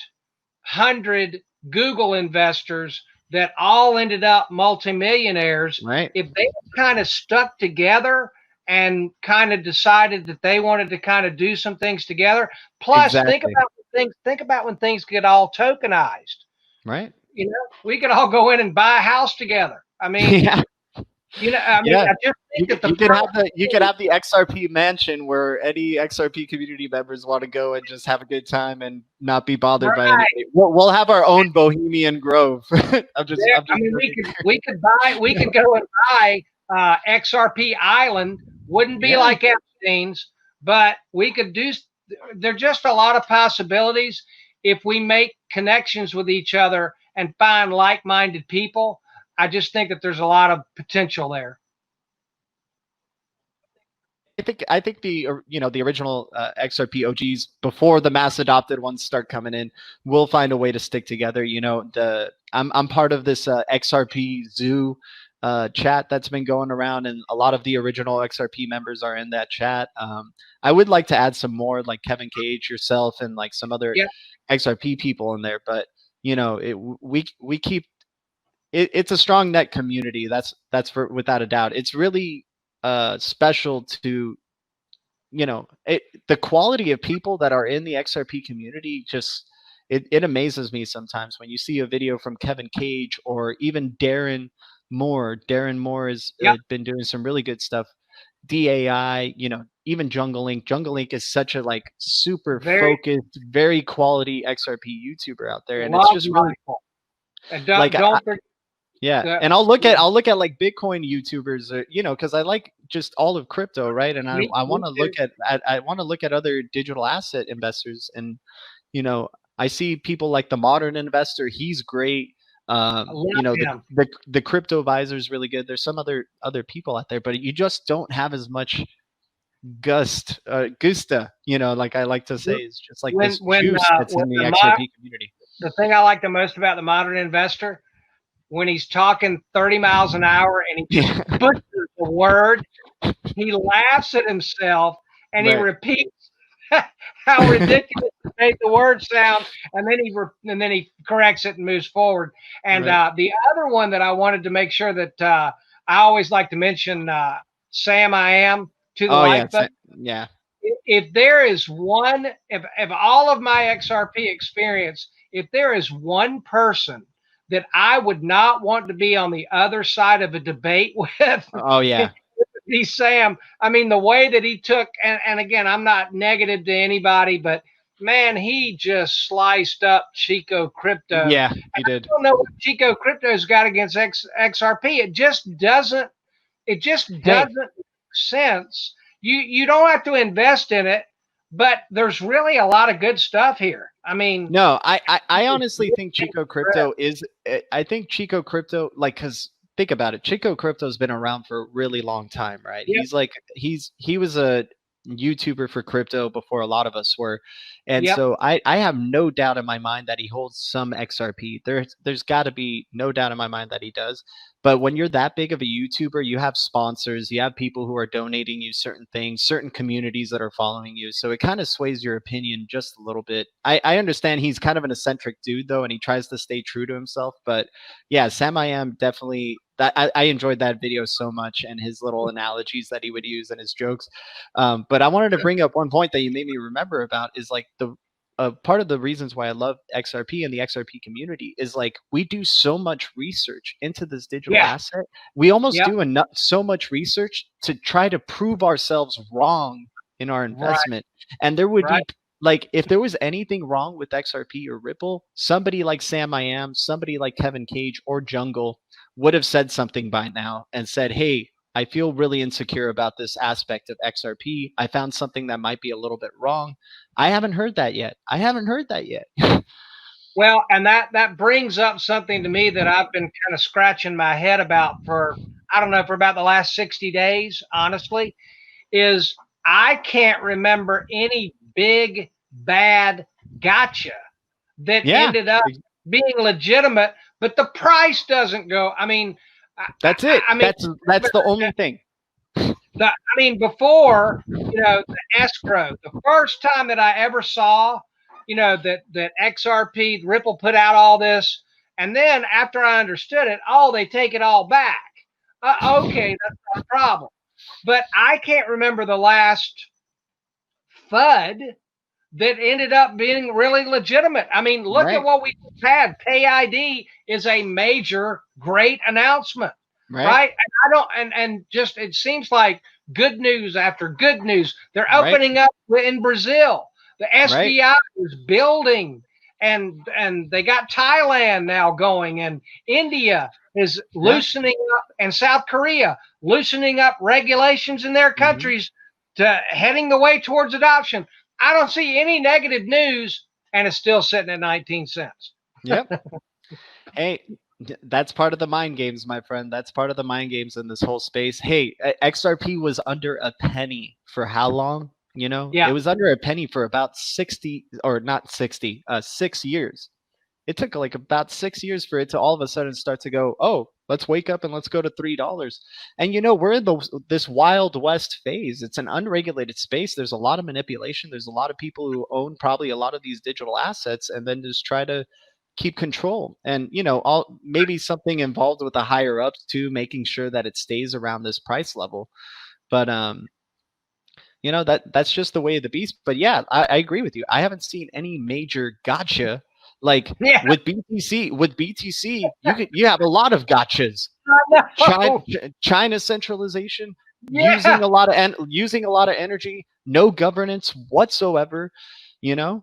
100 Google investors that all ended up multimillionaires. Right. If they kind of stuck together and kind of decided that they wanted to kind of do some things together. Plus, think about when things get all tokenized. Right. We could all go in and buy a house together. I mean, yeah. I just think that you could have the XRP mansion where any XRP community members want to go and just have a good time and not be bothered by anything. We'll have our own Bohemian Grove. We could go and buy XRP Island. Wouldn't be like Epstein's, but we could do. There're just a lot of possibilities if we make connections with each other and find like-minded people. I just think that there's a lot of potential there. I think the original XRP OGs before the mass adopted ones start coming in will find a way to stick together. I'm part of this XRP Zoo chat that's been going around, and a lot of the original XRP members are in that chat. I would like to add some more, like Kevin Cage, yourself, and like some other XRP people in there. But we keep it's a strong net community. That's for without a doubt. It's really special to the quality of people that are in the XRP community. Just it amazes me sometimes when you see a video from Kevin Cage or even Darren Moore. Darren Moore has been doing some really good stuff. DAI, even Jungle Link. Jungle Link is such a like super focused, very quality XRP YouTuber out there, and it's just really cool. And and I'll look at like Bitcoin YouTubers, because I like just all of crypto, right? And I want to look at other digital asset investors, and I see people like the Modern Investor. He's great. The Crypto Advisor is really good. There's some other people out there, but you just don't have as much gusta, like I like to say, is just like this juice that's in the XRP community. The thing I like the most about the Modern Investor, when he's talking 30 miles an hour and he just butchers the word, he laughs at himself and he repeats how ridiculous to make the word sound, and then he corrects it and moves forward. And the other one that I wanted to make sure that I always like to mention, Sam I Am to the like button. If there is one, if all of my XRP experience, if there is one person that I would not want to be on the other side of a debate with, he's Sam. I mean, the way that he took, and again, I'm not negative to anybody, but man, he just sliced up Chico Crypto. Yeah, he did. I don't know what Chico Crypto's got against XRP. It just doesn't make sense. You don't have to invest in it, but there's really a lot of good stuff here. I mean, no, I honestly think Chico Crypto is. I think Chico Crypto, like, because think about it, Chico Crypto's been around for a really long time, right? Yep. He was a YouTuber for crypto before a lot of us were, and so I have no doubt in my mind that he holds some XRP. There's got to be no doubt in my mind that he does. But when you're that big of a YouTuber, you have sponsors, you have people who are donating you certain things, certain communities that are following you. So it kind of sways your opinion just a little bit. I understand he's kind of an eccentric dude, though, and he tries to stay true to himself. But yeah, Sam I Am definitely, I enjoyed that video so much, and his little analogies that he would use and his jokes. But I wanted to bring up one point that you made me remember about is like part of the reasons why I love XRP and the XRP community is like we do so much research into this digital asset. We almost do so much research to try to prove ourselves wrong in our investment. And there would be like, if there was anything wrong with XRP or Ripple, somebody like Sam I Am, somebody like Kevin Cage or Jungle would have said something by now and said, hey, I feel really insecure about this aspect of XRP. I found something that might be a little bit wrong. I haven't heard that yet. Well, and that brings up something to me that I've been kind of scratching my head about for, I don't know, for about the last 60 days, honestly, is I can't remember any big bad gotcha that ended up being legitimate, but the price doesn't go. I mean, that's it. I mean, that's the only thing. I mean, before, the escrow, the first time that I ever saw, that XRP, Ripple put out all this, and then after I understood it, they take it all back. Okay, that's not a problem. But I can't remember the last FUD that ended up being really legitimate. I mean, look at what we had. KID is a major, great announcement, right? And just it seems like good news after good news. They're opening up in Brazil. The SBI is building, and they got Thailand now going, and India is loosening up, and South Korea loosening up regulations in their countries to heading the way towards adoption. I don't see any negative news, and it's still sitting at 19 cents. Yep. Hey, that's part of the mind games, my friend. That's part of the mind games in this whole space. Hey, XRP was under a penny for how long? It was under a penny for about 60, or not 60, 6 years. It took like about 6 years for it to all of a sudden start to go, oh, let's wake up and let's go to $3. And we're in this Wild West phase. It's an unregulated space. There's a lot of manipulation. There's a lot of people who own probably a lot of these digital assets and then just try to keep control. And maybe something involved with the higher ups too, making sure that it stays around this price level. But that's just the way of the beast. But yeah, I agree with you. I haven't seen any major gotcha. Like with BTC, you have a lot of gotchas. China centralization, using a lot of energy, no governance whatsoever.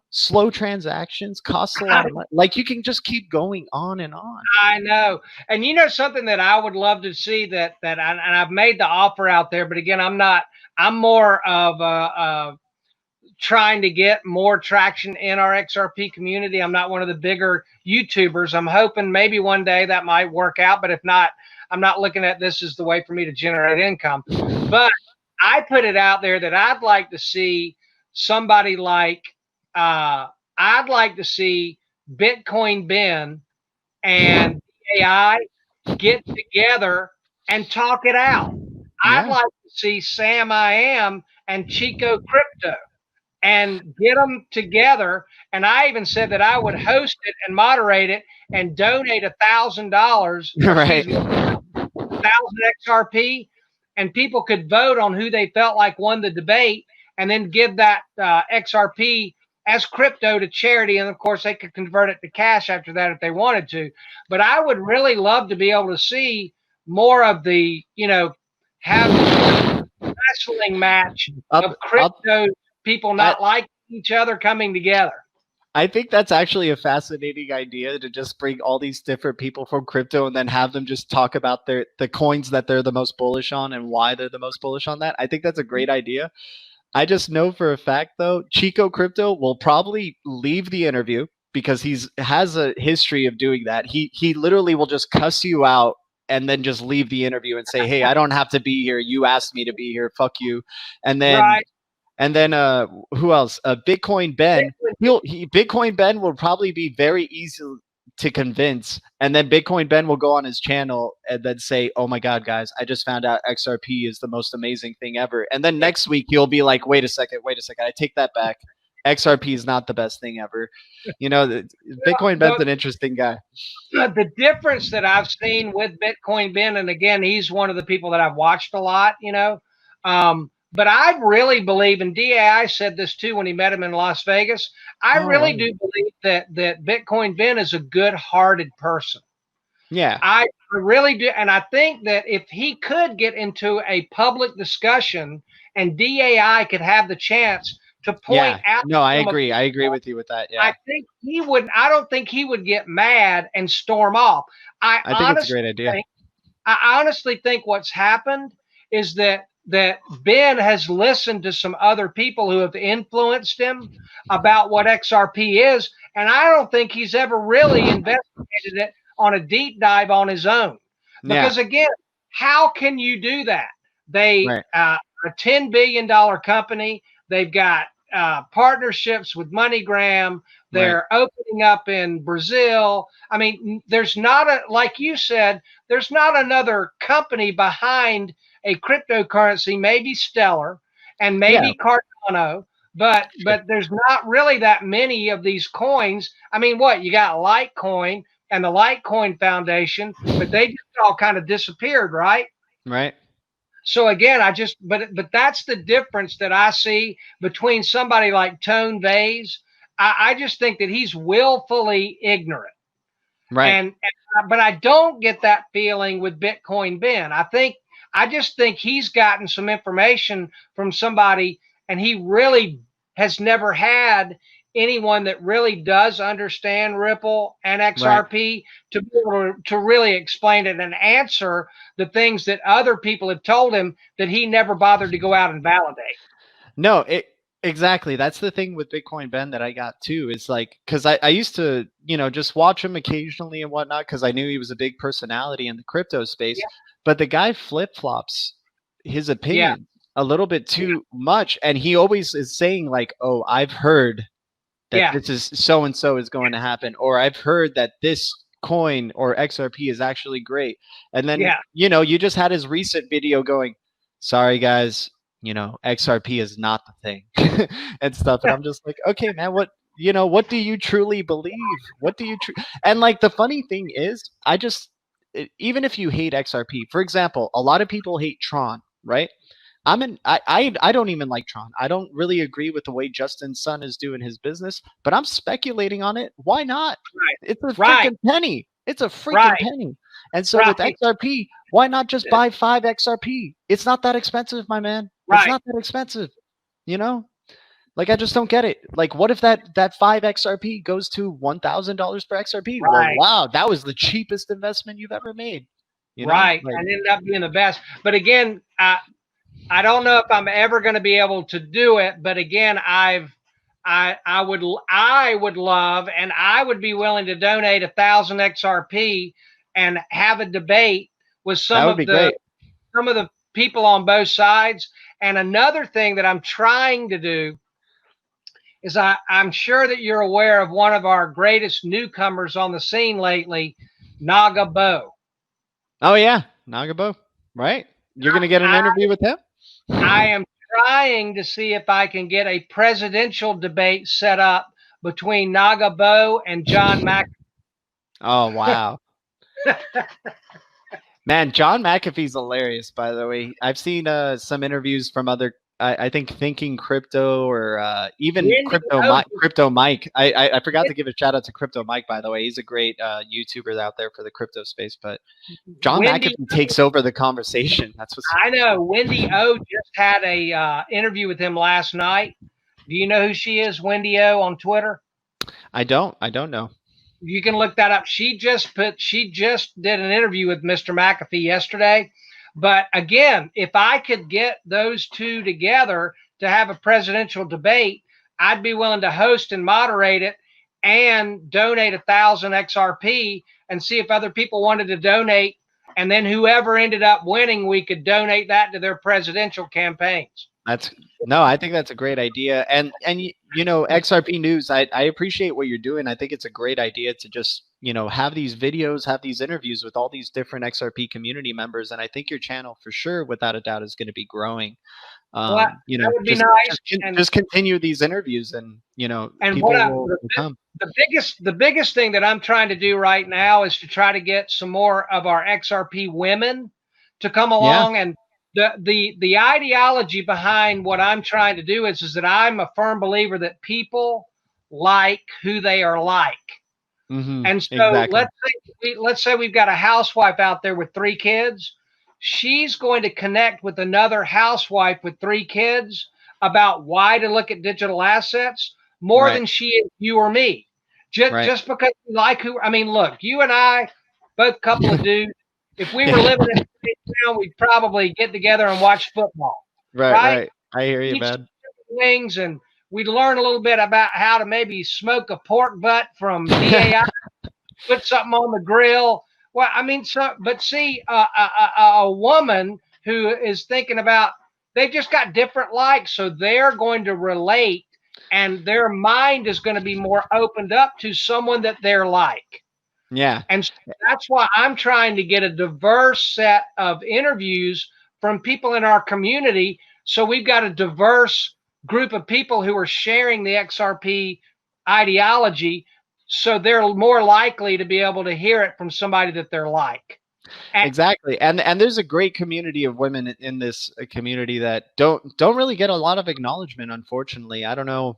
Slow transactions, costs a lot of money. Like you can just keep going on and on. I know, and something that I would love to see and I've made the offer out there, but again, I'm more of trying to get more traction in our XRP community. I'm not one of the bigger YouTubers. I'm hoping maybe one day that might work out, but if not, I'm not looking at this as the way for me to generate income. But I put it out there that I'd like to see somebody like, I'd like to see Bitcoin Ben and AI get together and talk it out. I'd like to see Sam I Am and Chico Crypto and get them together. And I even said that I would host it and moderate it and donate $1,000, 1,000 XRP, and people could vote on who they felt like won the debate, and then give that XRP as crypto to charity. And of course, they could convert it to cash after that if they wanted to. But I would really love to be able to see more of the, have a wrestling match of crypto. People not liking each other coming together. I think that's actually a fascinating idea, to just bring all these different people from crypto and then have them just talk about the coins that they're the most bullish on and why they're the most bullish on that. I think that's a great idea. I just know for a fact, though, Chico Crypto will probably leave the interview because has a history of doing that. He literally will just cuss you out and then just leave the interview and say, hey, I don't have to be here. You asked me to be here. Fuck you. And then who else? Bitcoin Ben. Bitcoin Ben will probably be very easy to convince, and then Bitcoin Ben will go on his channel and then say, oh my God, guys, I just found out XRP is the most amazing thing ever. And then next week he'll be like, wait a second, I take that back. XRP is not the best thing ever. Bitcoin Ben's an interesting guy. The difference that I've seen with Bitcoin Ben, and again, he's one of the people that I've watched a lot, but I really believe, and DAI said this too when he met him in Las Vegas, I really do believe that Bitcoin Ben is a good-hearted person. Yeah. I really do. And I think that if he could get into a public discussion and DAI could have the chance to point out. No, I agree. I agree with you with that. Yeah. I think he would. I don't think he would get mad and storm off. I think it's a great idea. I honestly think what's happened is that Ben has listened to some other people who have influenced him about what XRP is, and I don't think he's ever really investigated it on a deep dive on his own. Because again, how can you do that? They a $10 billion company. They've got partnerships with MoneyGram. They're opening up in Brazil. I mean, there's not like you said, there's not another company behind a cryptocurrency, maybe Stellar and maybe Cardano, but there's not really that many of these coins. I mean, what you got Litecoin and the Litecoin Foundation, but they just all kind of disappeared, right? Right. So again, but that's the difference that I see between somebody like Tone Vays. I just think that he's willfully ignorant. Right. But I don't get that feeling with Bitcoin Ben. I just think he's gotten some information from somebody, and he really has never had anyone that really does understand Ripple and XRP to be able to really explain it and answer the things that other people have told him that he never bothered to go out and validate. No, exactly. That's the thing with Bitcoin Ben that I got too. Is like, because I used to, just watch him occasionally and whatnot, because I knew he was a big personality in the crypto space. Yeah. But the guy flip-flops his opinion a little bit too much. And he always is saying like, oh, I've heard that this is so-and-so is going to happen. Or I've heard that this coin or XRP is actually great. And then, you just had his recent video going, sorry, guys, XRP is not the thing and stuff. And I'm just like, okay, man, what do you truly believe? What do you And like, the funny thing is, even if you hate XRP, for example, a lot of people hate Tron, right? I don't even like Tron. I don't really agree with the way Justin Sun is doing his business, but I'm speculating on it. Why not? It's a freaking penny. It's a freaking penny. And so with XRP, why not just buy 5 XRP? It's not that expensive, my man. It's not that expensive. Like, I just don't get it. Like, what if that 5 XRP goes to $1,000 per XRP? Well, wow, that was the cheapest investment you've ever made. And ended up being the best. But again, I don't know if I'm ever going to be able to do it. But again, I would love, and I would be willing to donate 1,000 XRP and have a debate with some of the people on both sides. And another thing that I'm trying to do is I'm sure that you're aware of one of our greatest newcomers on the scene lately, Naga Bo. Oh yeah, Naga Bo, right? You're going to get an interview with him? I am trying to see if I can get a presidential debate set up between Naga Bo and John McAfee. Oh, wow. Man, John McAfee's hilarious, by the way. I've seen some interviews from other, I think, Thinking Crypto, or even Crypto Mike. I forgot to give a shout out to Crypto Mike, by the way. He's a great YouTuber out there for the crypto space. But John McAfee takes over the conversation. That's what's I know. Wendy O just had a interview with him last night. Do you know who she is, Wendy O, on Twitter? I don't know. You can look that up. She just did an interview with Mr. McAfee yesterday. But again, if I could get those two together to have a presidential debate, I'd be willing to host and moderate it and donate 1,000 XRP and see if other people wanted to donate. And then whoever ended up winning, we could donate that to their presidential campaigns. I think that's a great idea. And XRP News, I appreciate what you're doing. I think it's a great idea to just, have these videos, have these interviews with all these different XRP community members. And I think your channel, for sure, without a doubt, is going to be growing. That would be nice. Just continue these interviews, and people will come. The biggest thing that I'm trying to do right now is to try to get some more of our XRP women to come along. And the ideology behind what I'm trying to do is that I'm a firm believer that people like who they are like. Mm-hmm. And so let's say we've got a housewife out there with 3 kids. She's going to connect with another housewife with 3 kids about why to look at digital assets more than she is you or me. Just because we like who. I mean, look, you and I, both couple of dudes. If we were living in town, we'd probably get together and watch football. Right. I hear you, Each man. wings, and we'd learn a little bit about how to maybe smoke a pork butt from DAI, put something on the grill. Well, I mean, but see, a woman who is thinking about, they just got different likes, so they're going to relate, and their mind is going to be more opened up to someone that they're like. Yeah. And so that's why I'm trying to get a diverse set of interviews from people in our community. So we've got a diverse group of people who are sharing the XRP ideology. So they're more likely to be able to hear it from somebody that they're like. Exactly. And there's a great community of women in this community that don't really get a lot of acknowledgement, unfortunately. I don't know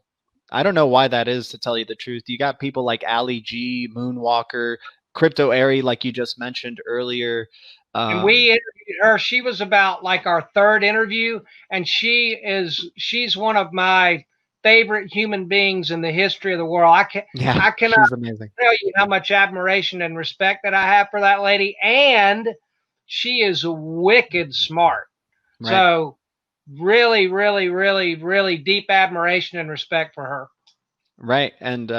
why that is, to tell you the truth. You got people like Ali G, Moonwalker, Crypto Airy, like you just mentioned earlier. And we interviewed her. She was about like our third interview, and she's one of my favorite human beings in the history of the world. I cannot she's amazing. tell you how much admiration and respect that I have for that lady, and she is wicked smart. Right. So really, really, really, really deep admiration and respect for her. Right. And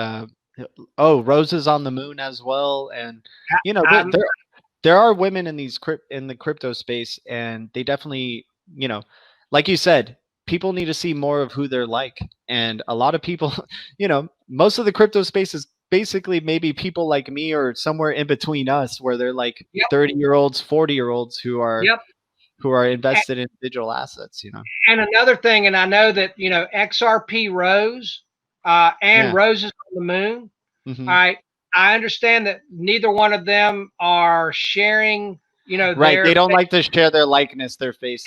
Roses on the Moon as well. And you know, there are women in the crypto space, and they definitely, you know, like you said, people need to see more of who they're like. And a lot of people, you know, most of the crypto space is basically maybe people like me or somewhere in between us, where they're like 30-year-olds, 40-year-olds who are invested in digital assets, you know. And another thing, and I know that, you know, XRP Rose and Roses on the Moon. Mm-hmm. I understand that neither one of them are sharing, you know, right. They don't like to share their likeness, their faces,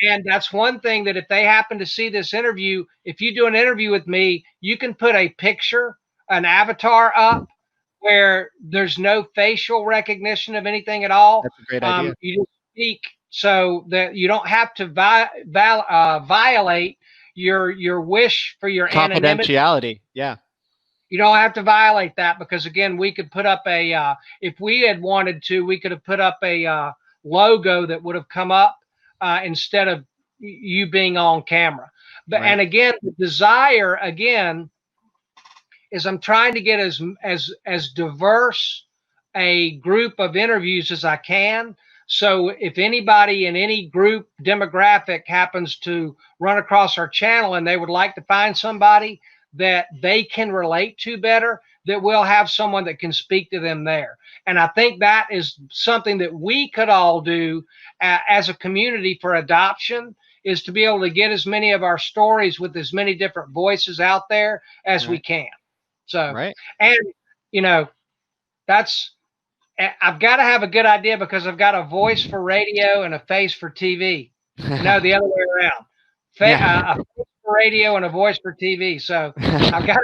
and that's one thing, that if they happen to see this interview, if you do an interview with me, you can put a picture, an avatar up where there's no facial recognition of anything at all. That's a great idea. You just speak so that you don't have to violate your wish for your confidentiality. Anonymity. Yeah. You don't have to violate that, because again, we could put up a, if we had wanted to, we could have put up a logo that would have come up instead of you being on camera. But and again, the desire again is I'm trying to get as diverse a group of interviews as I can. So if anybody in any group demographic happens to run across our channel and they would like to find somebody that they can relate to better, that we'll have someone that can speak to them there. And I think that is something that we could all do as a community for adoption, is to be able to get as many of our stories with as many different voices out there as we can. So, and you know, I've got to have a good idea, because I've got a voice for radio and a face for TV. No, the other way around. A face for radio and a voice for TV. So I've got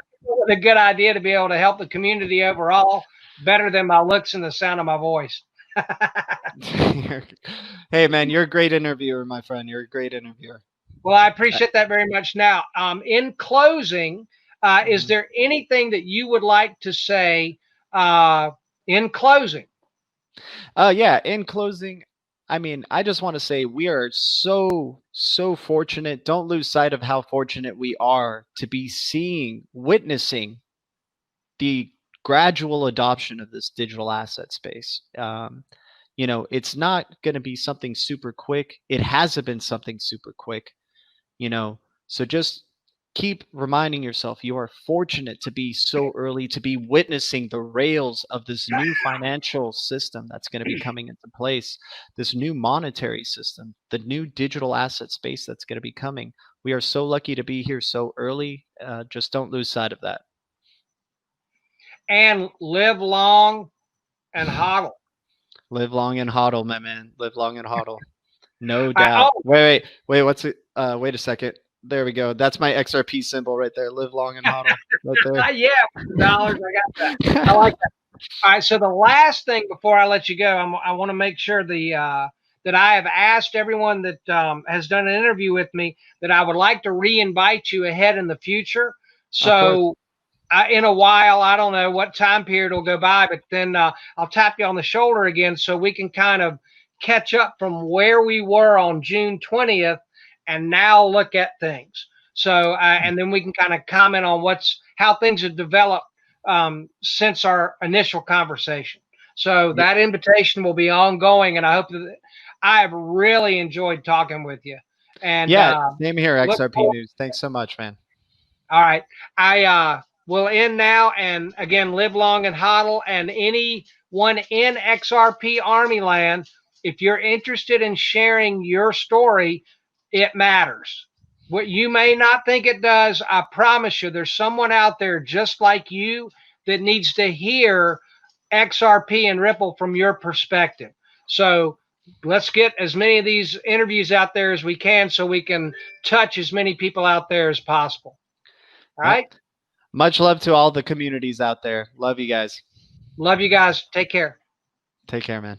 a good idea to be able to help the community overall better than my looks and the sound of my voice. Hey, man, you're a great interviewer, my friend. You're a great interviewer. Well, I appreciate that very much. Now, in closing, is there anything that you would like to say in closing? Yeah, in closing, I mean, I just want to say we are so fortunate. Don't lose sight of how fortunate we are to be witnessing the gradual adoption of this digital asset space. You know, it's not going to be something super quick. It hasn't been something super quick, you know, so just keep reminding yourself you are fortunate to be so early, to be witnessing the rails of this new financial system that's going to be coming into place, this new monetary system, the new digital asset space that's going to be coming. We are so lucky to be here so early. Just don't lose sight of that. And live long and hodl. Live long and hodl, my man. Live long and hodl. No doubt. Wait, what's it? Wait a second. There we go. That's my XRP symbol right there. Live long and hodl. Right there. Yeah, dollars. I got that. I like that. All right. So the last thing before I let you go, I want to make sure that I have asked everyone that has done an interview with me that I would like to re-invite you ahead in the future. So in a while. I don't know what time period will go by, but then I'll tap you on the shoulder again so we can kind of catch up from where we were on June 20th and now look at things. So, and then we can kind of comment on how things have developed since our initial conversation. So that invitation will be ongoing, and I hope that I have really enjoyed talking with you. And same here, XRP News. Thanks so much, man. All right. I will end now. And again, live long and hodl. And anyone in XRP Army land, if you're interested in sharing your story, it matters. What you may not think it does, I promise you, there's someone out there just like you that needs to hear XRP and Ripple from your perspective. So let's get as many of these interviews out there as we can so we can touch as many people out there as possible. All right. Much love to all the communities out there. Love you guys. Love you guys. Take care. Take care, man.